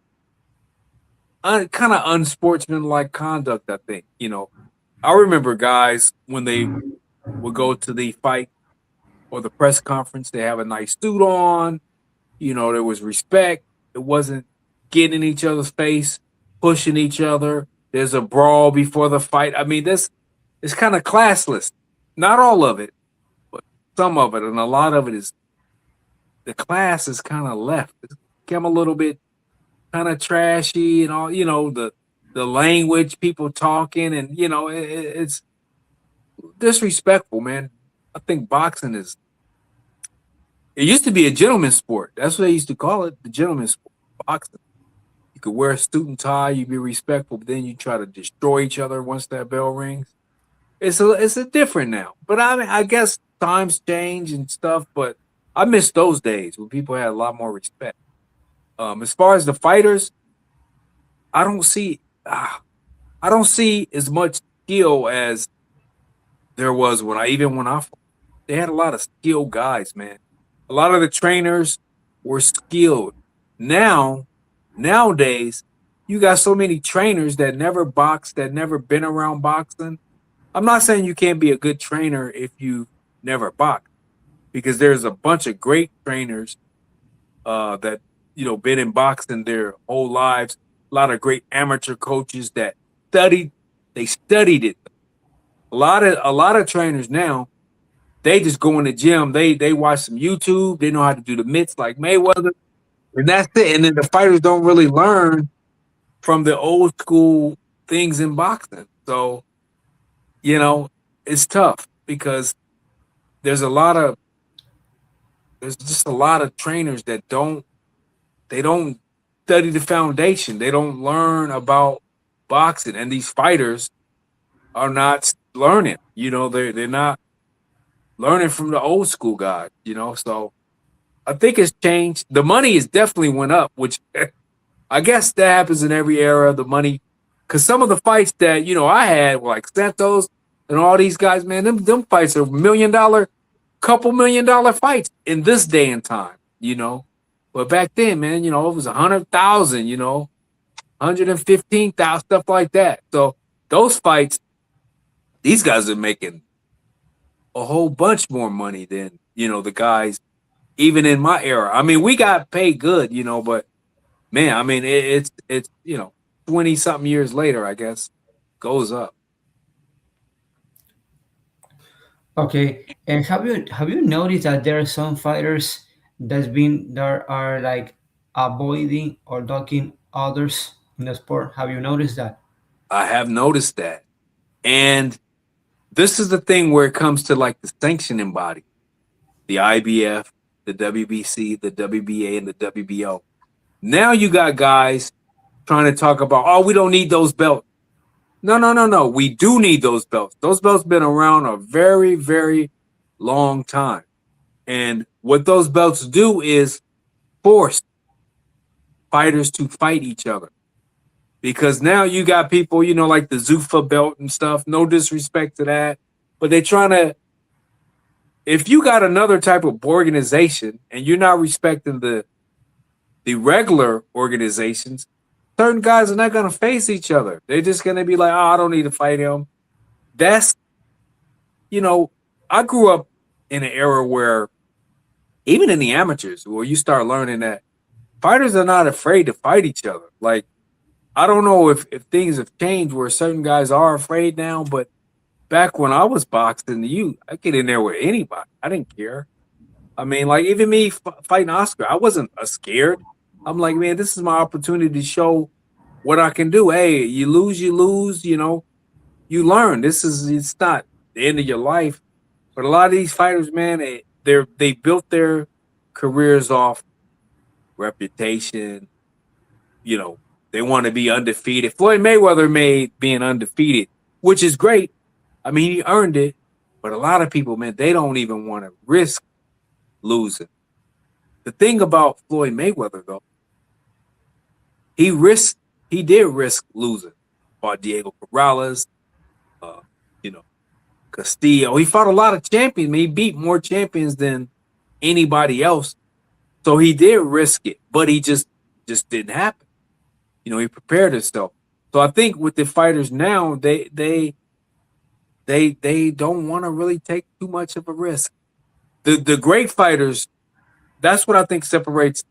kind of unsportsmanlike conduct, I think. I remember guys when they would go to the fight or the press conference, they have a nice suit on. There was respect. It wasn't getting in each other's face, pushing each other. There's a brawl before the fight. I mean, this is kind of classless. Not all of it, but some of it, and a lot of it is the class is kind of left. It's become a little bit kind of trashy and all. The language people talking, and it's disrespectful, man. I think boxing is. It used to be a gentleman's sport. That's what they used to call it, the gentleman's sport. Boxing. You could wear a suit and tie, you be respectful, but then you try to destroy each other once that bell rings. It's a different now. But I mean, I guess times change and stuff, but I miss those days when people had a lot more respect. As far as the fighters, I don't see I don't see as much skill as there was when I fought. They had a lot of skilled guys, man. A lot of the trainers were skilled. Now, nowadays, you got so many trainers that never boxed, that never been around boxing. I'm not saying you can't be a good trainer if you never boxed, because there's a bunch of great trainers that been in boxing their whole lives. A lot of great amateur coaches that studied, they studied it. A lot of trainers now, they just go in the gym. They watch some YouTube. They know how to do the mitts like Mayweather, and that's it. And then the fighters don't really learn from the old school things in boxing. So you know it's tough because there's a lot of there's just a lot of trainers that don't study the foundation. They don't learn about boxing, and these fighters are not learning. They're not learning from the old school guys. So I think it's changed. The money has definitely went up, which I guess that happens in every era. The money, because some of the fights that I had, like Santos and all these guys, man, them fights are $1 million, couple $1 million fights in this day and time. But back then, man, it was 100,000, 115,000, stuff like that. So those fights, these guys are making a whole bunch more money than the guys even in my era. I mean, we got paid good, but man, I mean, it's 20 something years later, I guess, goes up. Okay, and have you noticed that there are some fighters that are like avoiding or ducking others in the sport? Have you noticed that? I have noticed that. And this is the thing where it comes to like the sanctioning body, the IBF, the WBC, the WBA, and the WBO. Now you got guys trying to talk about, oh, we don't need those belts. No, no, no, no. We do need those belts. Those belts been around a very, very long time. And what those belts do is force fighters to fight each other. Because now you got people, like the Zuffa belt and stuff. No disrespect to that, but they're trying to. If you got another type of organization and you're not respecting the regular organizations, certain guys are not going to face each other. They're just going to be like, "Oh, I don't need to fight him." That's you know, I grew up in an era where even in the amateurs, where you start learning that fighters are not afraid to fight each other. Like I don't know if things have changed where certain guys are afraid now, but back when I was boxing, I get in there with anybody. I didn't care. I mean, like even me fighting Oscar, I wasn't scared. I'm like, man, this is my opportunity to show what I can do. Hey, you lose, you lose. You learn. It's not the end of your life. But a lot of these fighters, man, they built their careers off reputation. You know, they want to be undefeated. Floyd Mayweather made being undefeated, which is great. I mean, he earned it. But a lot of people, man, they don't even want to risk losing. The thing about Floyd Mayweather, though, he risked, he did risk losing. Fought Diego Corrales, uh, you know, Castillo. He fought a lot of champions. He beat more champions than anybody else. So he did risk it, but he just didn't happen. He prepared himself. So I think with the fighters now, they don't want to really take too much of a risk. The great fighters, that's what I think separates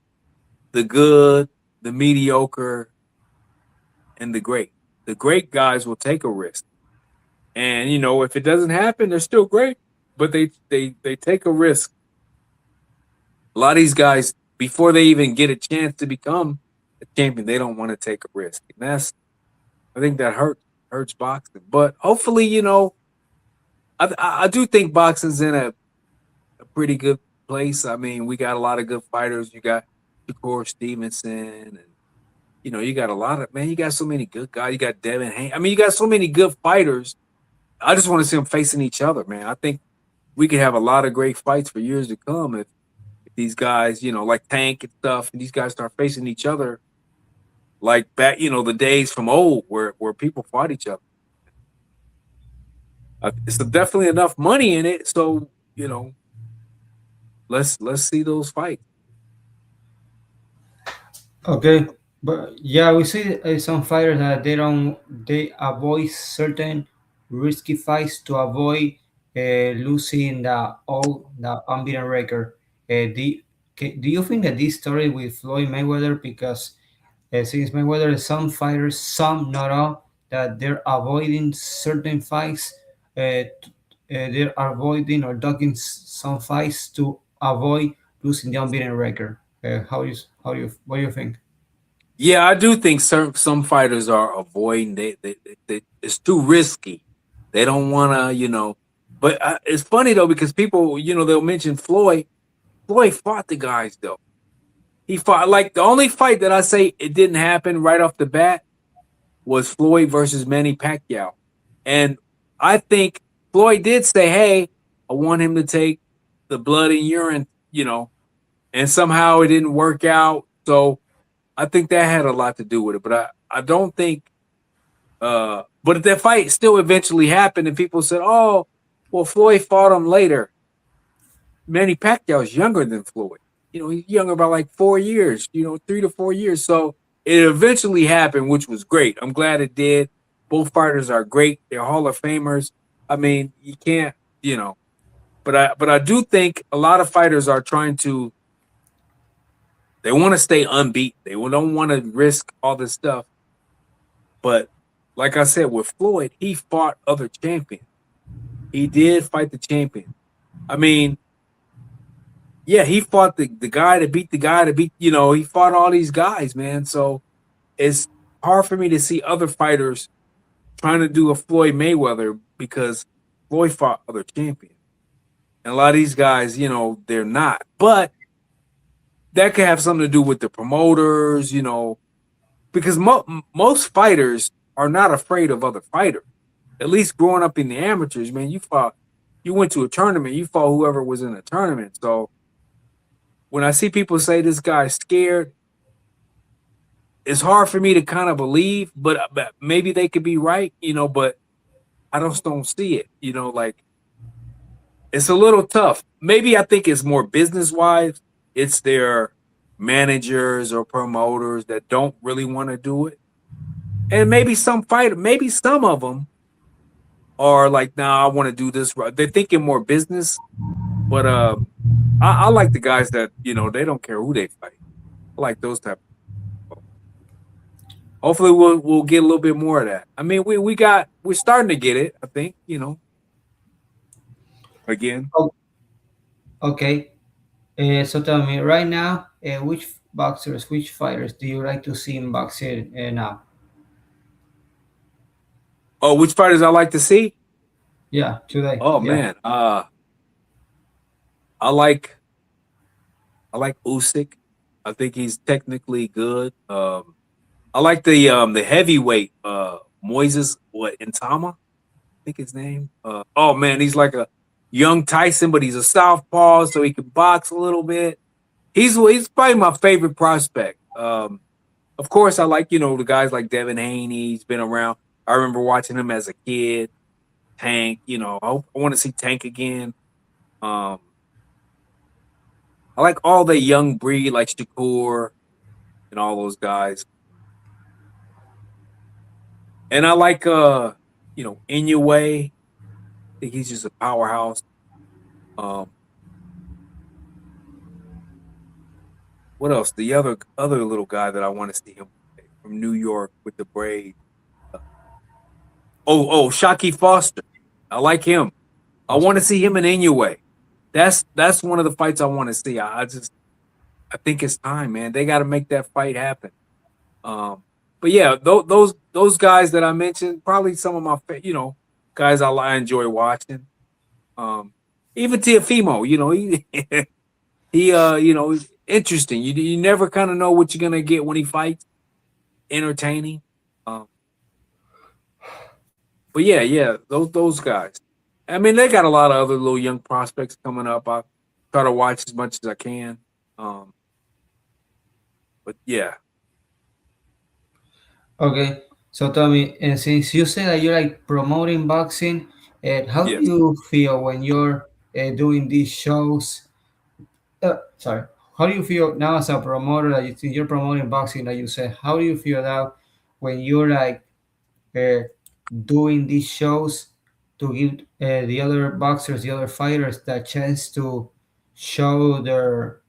the good, the mediocre, and the great. The great guys will take a risk. And if it doesn't happen, they're still great. But they take a risk. A lot of these guys, before they even get a chance to become a champion, they don't want to take a risk. And I think that hurts boxing. But hopefully, I do think boxing's in a pretty good place. I mean, we got a lot of good fighters. You got Shakur Stevenson, and you got a lot of man. You got so many good guys. You got Devin Haney. I mean, you got so many good fighters. I just want to see them facing each other, man. I think we could have a lot of great fights for years to come if these guys, like Tank and stuff, and these guys start facing each other like back, the days from old where people fought each other. It's definitely enough money in it, so let's see those fights. Okay, but yeah, we see some fighters that they avoid certain risky fights to avoid losing the unbeaten record. Do you think that this story with Floyd Mayweather, because since Mayweather, some fighters, some not all, that they're avoiding certain fights, they're avoiding or ducking some fights to avoid losing the unbeaten record. What do you think? Yeah, I do think some fighters are avoiding. They it's too risky. They don't want to, But it's funny though because people, they'll mention Floyd. Floyd fought the guys though. He fought like the only fight that I say it didn't happen right off the bat was Floyd versus Manny Pacquiao, and I think Floyd did say, "Hey, I want him to take the blood and urine," and somehow it didn't work out. So I think that had a lot to do with it. But I don't think but if that fight still eventually happened and people said, "Oh, well, Floyd fought him later." Manny Pacquiao is younger than Floyd. He's younger by like 4 years, 3 to 4 years. So it eventually happened, which was great. I'm glad it did. Both fighters are great. They're Hall of Famers. I mean, you can't, but I do think a lot of fighters are trying to they want to stay unbeaten. They don't want to risk all this stuff. But like I said, with Floyd, he fought other champions. He did fight the champion. I mean, yeah, he fought the guy to beat the guy to beat, he fought all these guys, man. So it's hard for me to see other fighters trying to do a Floyd Mayweather because Floyd fought other champions. And a lot of these guys, they're not. But that could have something to do with the promoters, because most fighters are not afraid of other fighters. At least growing up in the amateurs, man, you went to a tournament, you fought whoever was in a tournament. So when I see people say this guy's scared, it's hard for me to kind of believe, but maybe they could be right, but I just don't see it. Like it's a little tough. Maybe I think it's more business wise. It's their managers or promoters that don't really want to do it. And maybe some of them are like, nah, I want to do this right. They're thinking more business, but I like the guys that, they don't care who they fight. I like those type of people. Hopefully we'll get a little bit more of that. I mean, we're starting to get it, I think, again. Oh, okay. So tell me right now, which boxers, which fighters do you like to see in boxing now? Oh, which fighters I like to see? Yeah, today. Oh Yeah. man, I like I like Usyk. I think he's technically good. I like the heavyweight Moises Intama, I think his name. Oh man, he's like a young Tyson, but he's a southpaw, so he can box a little bit. He's probably my favorite prospect. Of course, I like the guys like Devin Haney. He's been around. I remember watching him as a kid. Tank, I want to see Tank again. Um, I like all the young breed like Shakur and all those guys. And I like Inoue. I think he's just a powerhouse. Um, what else? The other little guy that I want to see him play from New York with the braids. Uh, Shockey Foster. I like him. I want to see him in Inoue. That's one of the fights I want to see. I think it's time, man. They got to make that fight happen. But yeah, those guys that I mentioned, probably some of my guys I enjoy watching. Um, Even Tiafimo, he he's interesting. You never kind of know what you're gonna get when he fights. Entertaining. Um, but yeah, those guys. I mean, they got a lot of other little young prospects coming up. I try to watch as much as I can. Um, but yeah, Okay. So tell me, and since you say that you like promoting boxing, how do yes. you feel when you're doing these shows? Sorry. How do you feel now as a promoter that since you're promoting boxing, like you said, how do you feel now when you're like uh, doing these shows to give the other boxers, the other fighters, that chance to show their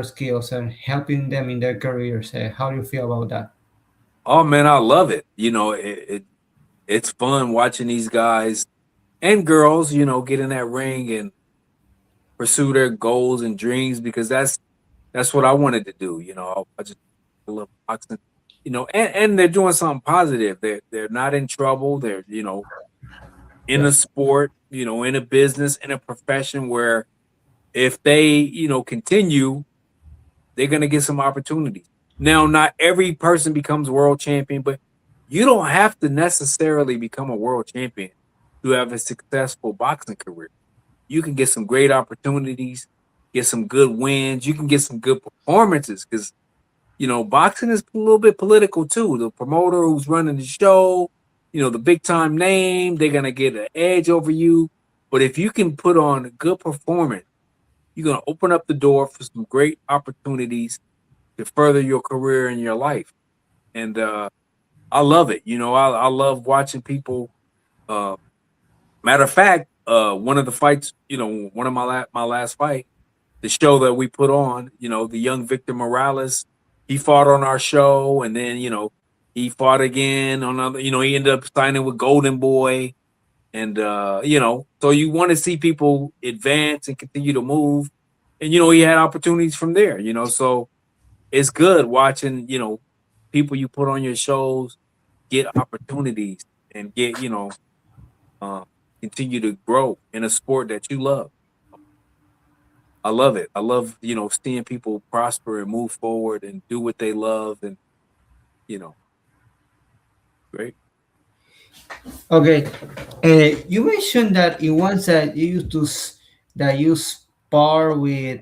skills and helping them in their careers? How do you feel about that? Oh man, I love it. It's fun watching these guys and girls, get in that ring and pursue their goals and dreams because that's what I wanted to do. I just love boxing. And they're doing something positive. They're not in trouble. They're in Yeah. a sport, in a business, in a profession where if they continue, they're gonna get some opportunities. Now, not every person becomes world champion, but you don't have to necessarily become a world champion to have a successful boxing career. You can get some great opportunities, get some good wins. You can get some good performances because boxing is a little bit political too. The promoter who's running the show, the big time name, they're gonna get an edge over you. But if you can put on a good performance, you're gonna open up the door for some great opportunities to further your career and your life. And I love it. I love watching people. Uh, Matter of fact, one of the fights, one of my last fight, the show that we put on, the young Victor Morales, he fought on our show, and then he fought again on other. He ended up signing with Golden Boy, and so you want to see people advance and continue to move, and he had opportunities from there. So it's good watching people you put on your shows get opportunities and get uh, continue to grow in a sport that you love. I love it. I love, seeing people prosper and move forward and do what they love and, you know, great. Okay, you mentioned that it once that you used to that you spar with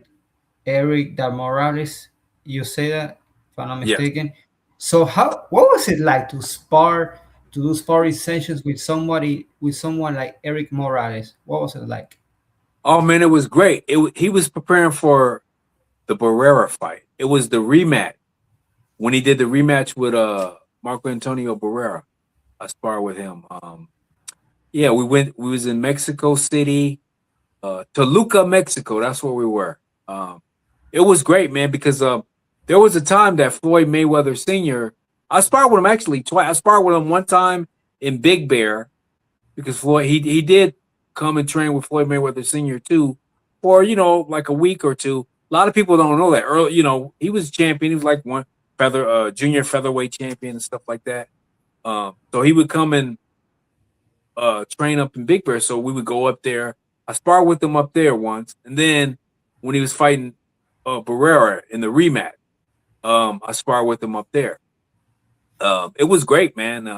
Eric da Morales. You say that, if I'm not Yes. mistaken. So what was it like to spar, to do sparring sessions with somebody, with someone like Eric Morales? What was it like? Oh man, it was great. He was preparing for the Barrera fight. It was the rematch when he did the rematch with Marco Antonio Barrera. I sparred with him. Yeah, we was in Mexico City, Toluca, Mexico. That's where we were. It was great, man, because there was a time that Floyd Mayweather Sr. I sparred with him actually twice. I sparred with him one time in Big Bear because Floyd he did come and train with Floyd Mayweather Sr. too for like a week or two. A lot of people don't know that. Early, he was champion. He was like one junior featherweight champion and stuff like that. So he would come and train up in Big Bear. So we would go up there. I sparred with him up there once, and then when he was fighting Barrera in the rematch, I sparred with him up there. It was great, man.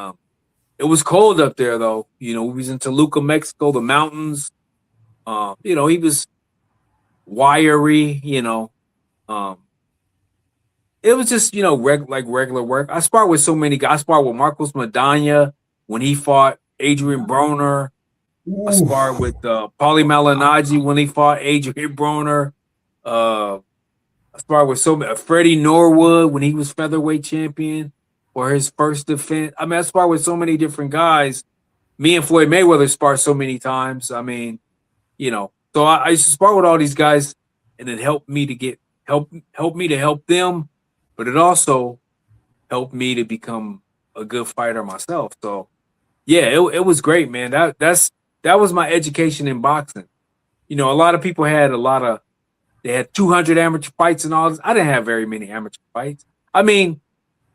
It was cold up there though. We was in Toluca, Mexico, the mountains. He was wiry. Um, it was just like regular work. I sparred with so many guys. I sparred with Marcos Madonna when he fought Adrian Broner. I sparred Oof. with Paulie Malignaggi when he fought Adrian Broner. Uh, I sparred with so many Freddie Norwood when he was featherweight champion for his first defense. I mean, I sparred with so many different guys. Me and Floyd Mayweather sparred so many times. I mean, so I used to spar with all these guys, and it helped me to help me to help them, but it also helped me to become a good fighter myself. So yeah, it was great, man. That was my education in boxing. A lot of people had they had 200 amateur fights and all this. I didn't have very many amateur fights. I mean,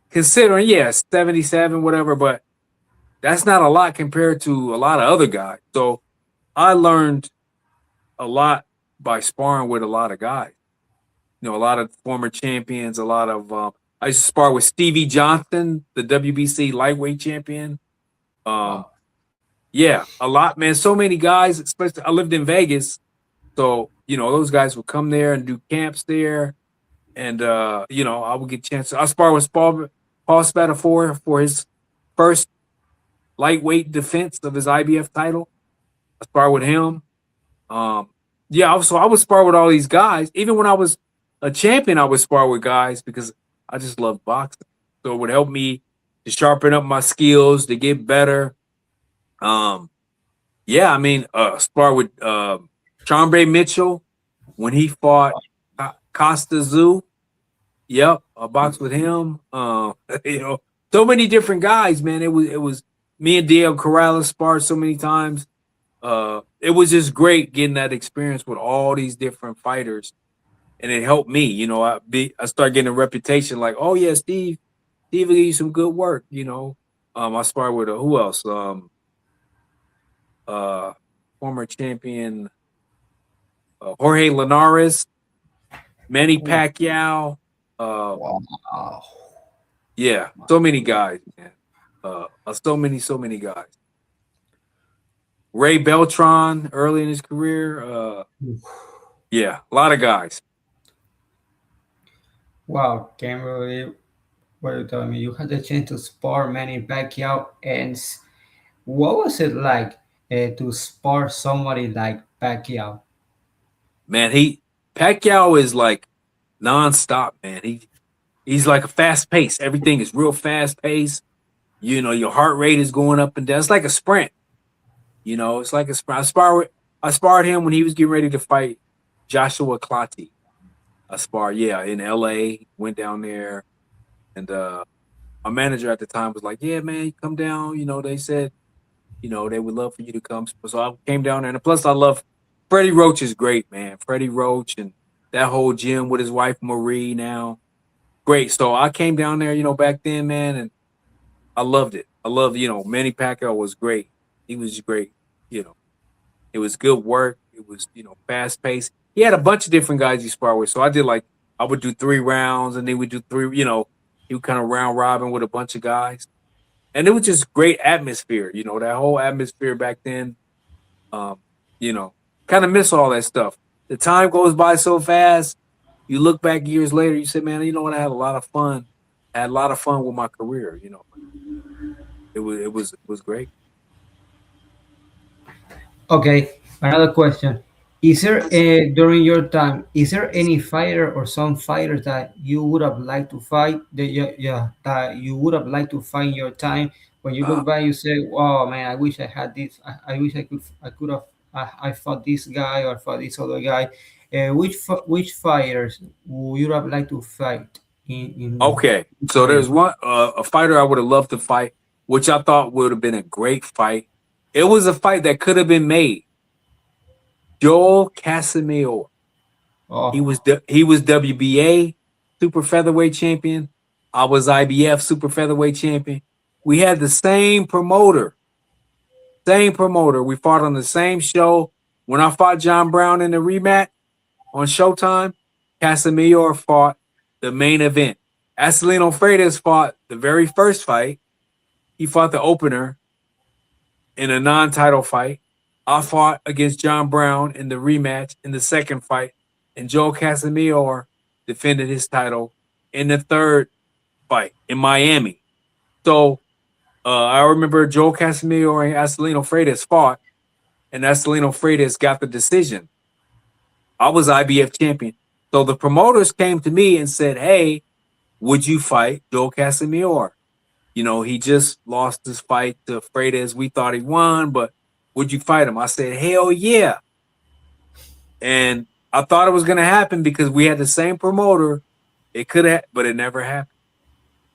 considering 77 whatever, but that's not a lot compared to a lot of other guys. So I learned a lot by sparring with a lot of guys. A lot of former champions, a lot of I used to spar with Stevie Johnson, the WBC lightweight champion. Um, Wow. yeah, a lot, man. So many guys, especially I lived in Vegas. So, those guys would come there and do camps there. And I would get a chance. I spar with Paul Spatafor for his first lightweight defense of his IBF title. I spar with him. Um, yeah, so I would spar with all these guys. Even when I was a champion, I would spar with guys because I just love boxing. So it would help me to sharpen up my skills, to get better. Um, yeah, I mean, spar with Chambray Mitchell when he fought Costa Zoo. Yep, I boxed with him. You know, so many different guys, man. It was me and Diego Corrales sparred so many times. It was just great getting that experience with all these different fighters, and it helped me. I started getting a reputation like, oh yeah, Steve will give you some good work. I sparred with who else? Uh, Former champion Jorge Linares, Manny Oof. Pacquiao. Uh, Wow. yeah, so many guys, man. So many guys. Ray Beltran early in his career. Yeah, a lot of guys. Wow, can't believe what you told me. You had the chance to spar Manny Pacquiao, and what was it like to spar somebody like Pacquiao? Man, Pacquiao is like nonstop, man. He's like a fast pace. Everything is real fast paced. Your heart rate is going up and down. It's like a sprint. It's like a sprint. I sparred him when he was getting ready to fight Joshua Clottey. I sparred, yeah, in LA, went down there, and my manager at the time was like, yeah, man, come down. They said, they would love for you to come. So I came down there. And plus, I love Freddie Roach is great, man. Freddie Roach and that whole gym with his wife, Marie, now. Great. So I came down there, back then, man, and I loved it. I loved, Manny Pacquiao was great. He was great. You know, it was good work. It was, fast paced. He had a bunch of different guys he sparred with. So I would do 3 rounds and then we do three, he would kind of round robin with a bunch of guys. and it was just great atmosphere. That whole atmosphere back then. Um, you know, kind of miss all that stuff. The time goes by so fast. You look back years later, you say, man, you know what? I had a lot of fun. I had a lot of fun with my career. It was great. Okay, another question. Is there during your time, is there any fighter or some fighters that you would have liked to fight that that you would have liked to fight in your time when you look Uh, back you say, "Oh man, I wish I had this. I wish I could have I fought this guy or fought this other guy." Which fighters would you have liked to fight in okay, your so there's career? one a fighter I would have loved to fight, which I thought would have been a great fight. It was a fight that could have been made. Joel Casamio. Oh, He was WBA super featherweight champion. I was IBF super featherweight champion. We had the same promoter. Same promoter. We fought on the same show. When I fought John Brown in the rematch on Showtime, Casamio fought the main event. Acelino Freitas fought the very first fight. He fought the opener in a non-title fight. I fought against John Brown in the rematch in the second fight, and Joe Casamio defended his title in the third fight in Miami. So I remember Joe Casamio and Acelino Freitas fought, and Acelino Freitas got the decision. I was IBF champion. So the promoters came to me and said, hey, would you fight Joe Casamio? He just lost his fight to Freitas. We thought he won, but would you fight him? I said, hell yeah. And I thought it was going to happen because we had the same promoter. It could have, but it never happened.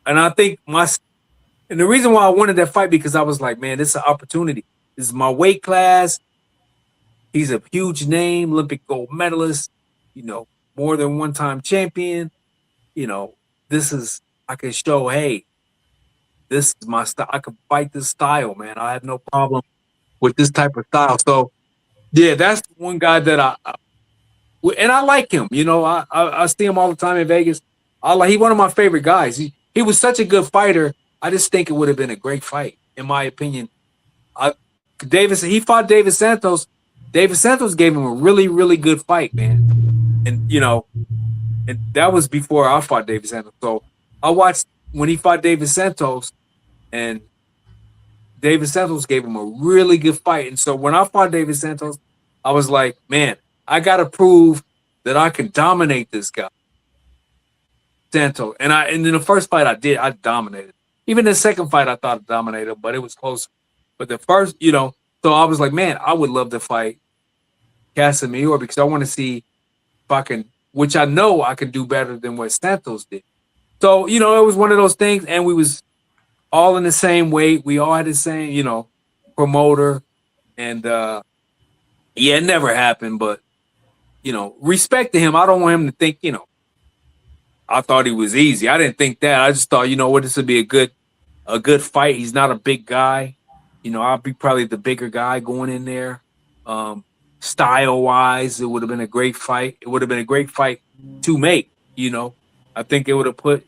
And I think and the reason why I wanted that fight because I was like, man, this is an opportunity. This is my weight class. He's a huge name, Olympic gold medalist, you know, more than one time champion. You know, this is, I can show, hey, this is my style. I can fight this style, man. I have no problem with this type of style. So, yeah, that's one guy that and I like him. I see him all the time in Vegas. He one of my favorite guys. He was such a good fighter. I just think it would have been a great fight, in my opinion. I, he fought David Santos. David Santos gave him a really, really good fight, man. And and that was before I fought David Santos. So I watched when he fought David Santos, and David Santos gave him a really good fight. And so when I fought David Santos, I was like, man, I got to prove that I can dominate this guy, Santos. And in the first fight I dominated. Even the second fight I thought I dominated, but it was close. But the first, so I was like, man, I would love to fight Casamigos because I want to see if I can, which I know I can do better than what Santos did. So, it was one of those things, and we was all in the same weight. We all had the same, promoter. And yeah, it never happened, but respect to him. I don't want him to think, I thought he was easy. I didn't think that. I just thought, this would be a good fight. He's not a big guy. I'll be probably the bigger guy going in there. Style wise, it would have been a great fight. It would have been a great fight to make. I think it would have put,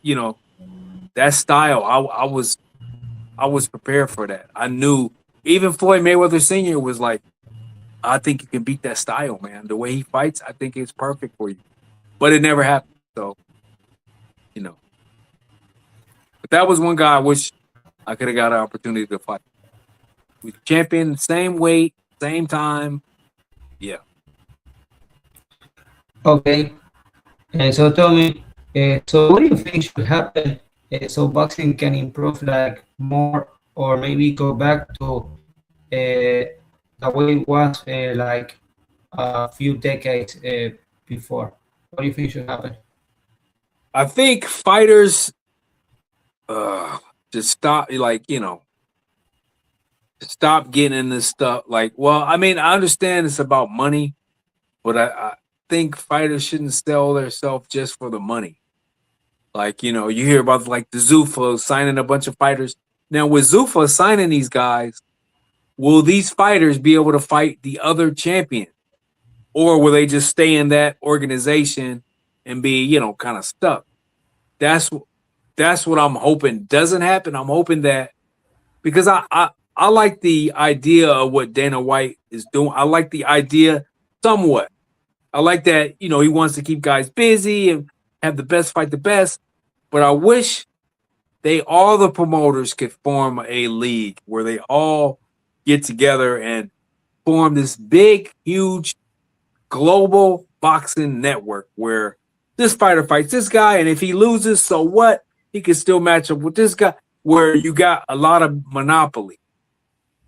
that style. I was prepared for that. I knew even Floyd Mayweather Sr. was like, I think you can beat that style, man. The way he fights, I think it's perfect for you. But it never happened. So, you know. But that was one guy I wish I could have got an opportunity to fight. We champion, same weight, same time. Yeah. okay. So tell me, so what do you think should happen so boxing can improve like more or maybe go back to the way it was like a few decades before? What do you think should happen? I think fighters just stop, stop getting in this stuff. Like, well, I mean, I understand it's about money, but I think fighters shouldn't sell themselves just for the money. Like, you hear about like the Zuffa signing a bunch of fighters. Now, with Zuffa signing these guys, will these fighters be able to fight the other champion? Or will they just stay in that organization and be, kind of stuck? That's that's what I'm hoping doesn't happen. I'm hoping that because I like the idea of what Dana White is doing. I like the idea somewhat. I like that, he wants to keep guys busy and have the best fight the best. But I wish all the promoters could form a league where they all get together and form this big, huge global boxing network where this fighter fights this guy, and if he loses, so what? He can still match up with this guy, where you got a lot of monopoly.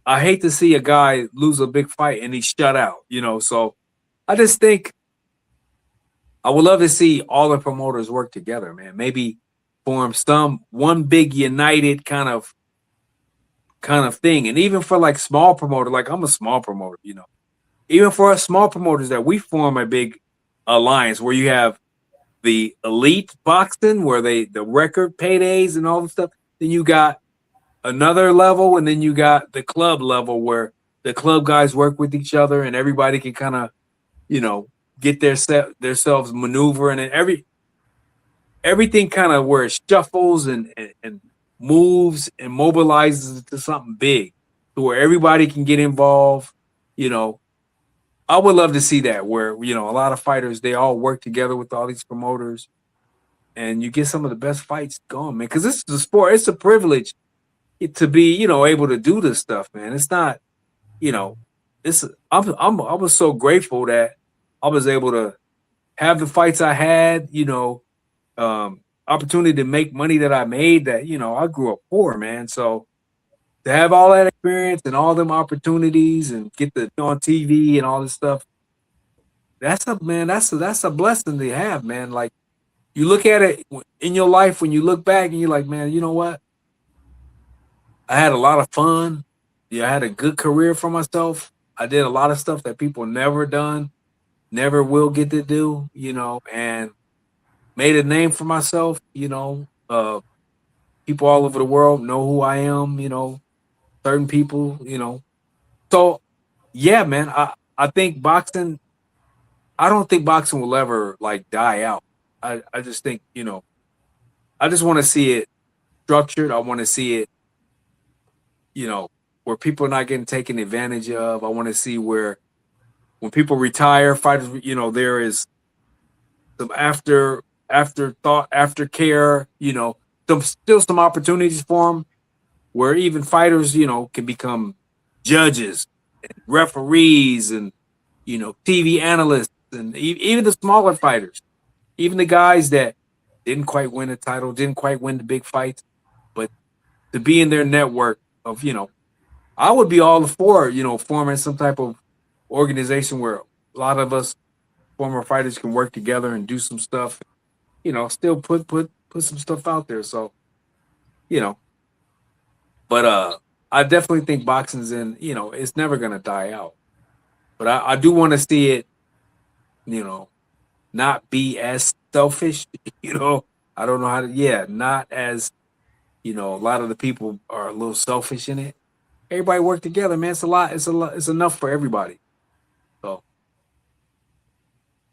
I hate to see a guy lose a big fight and he's shut out, So I just think I would love to see all the promoters work together, man. Maybe form one big united kind of thing. And even for like small promoter, like I'm a small promoter, even for us small promoters, that we form a big alliance where you have the elite boxing, where the record paydays and all the stuff. Then you got another level, and then you got the club level where the club guys work with each other, and everybody can kind of, get themselves maneuvering, and everything kind of where it shuffles and moves and mobilizes into something big, to where everybody can get involved. You know, I would love to see that, where a lot of fighters, they all work together with all these promoters, and you get some of the best fights going, man. Because this is a sport; it's a privilege to be able to do this stuff, man. It's not you know it's I was so grateful that I was able to have the fights I had. Opportunity to make money that I made. That I grew up poor, man. So to have all that experience and all them opportunities and get to be on TV and all this stuff, that's a blessing to have, man. Like, you look at it in your life, when you look back and you're like, man, you know what? I had a lot of fun. Yeah, I had a good career for myself. I did a lot of stuff that people never done, never will get to do, and made a name for myself. People all over the world know who I am, certain people. So yeah, man, I think boxing, I don't think boxing will ever like die out. I just think, I just want to see it structured. I want to see it, where people are not getting taken advantage of. I want to see where when people retire, fighters, there is some afterthought, aftercare, some opportunities for them where even fighters, can become judges, referees, and TV analysts, and even the smaller fighters, even the guys that didn't quite win a title, didn't quite win the big fights, but to be in their network of, I would be all for, forming some type of organization where a lot of us former fighters can work together and do some stuff, still put some stuff out there. So, you know, but I definitely think boxing's it's never gonna die out. But I do want to see it, you know, not be as selfish, you know. I don't know how to not as, a lot of the people are a little selfish in it. Everybody work together, man. It's a lot, it's enough for everybody. So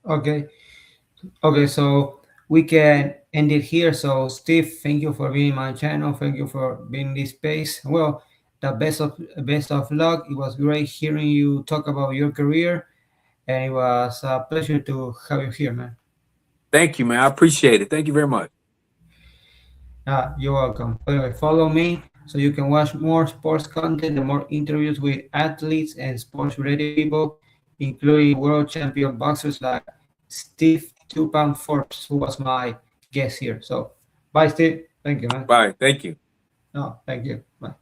Okay. Okay, so we can end it here. So, Steve, thank you for being my channel. Thank you for being in this space. Well, the best of luck. It was great hearing you talk about your career, and it was a pleasure to have you here, man. thank you, man. I appreciate it. Thank you very much. You're welcome. Anyway, follow me so you can watch more sports content and more interviews with athletes and sports-related people, including world champion boxers like Steve Tupan Forbes, who was my guest here. So, bye, Steve. Thank you, man. Bye. Thank you. No, thank you. Bye.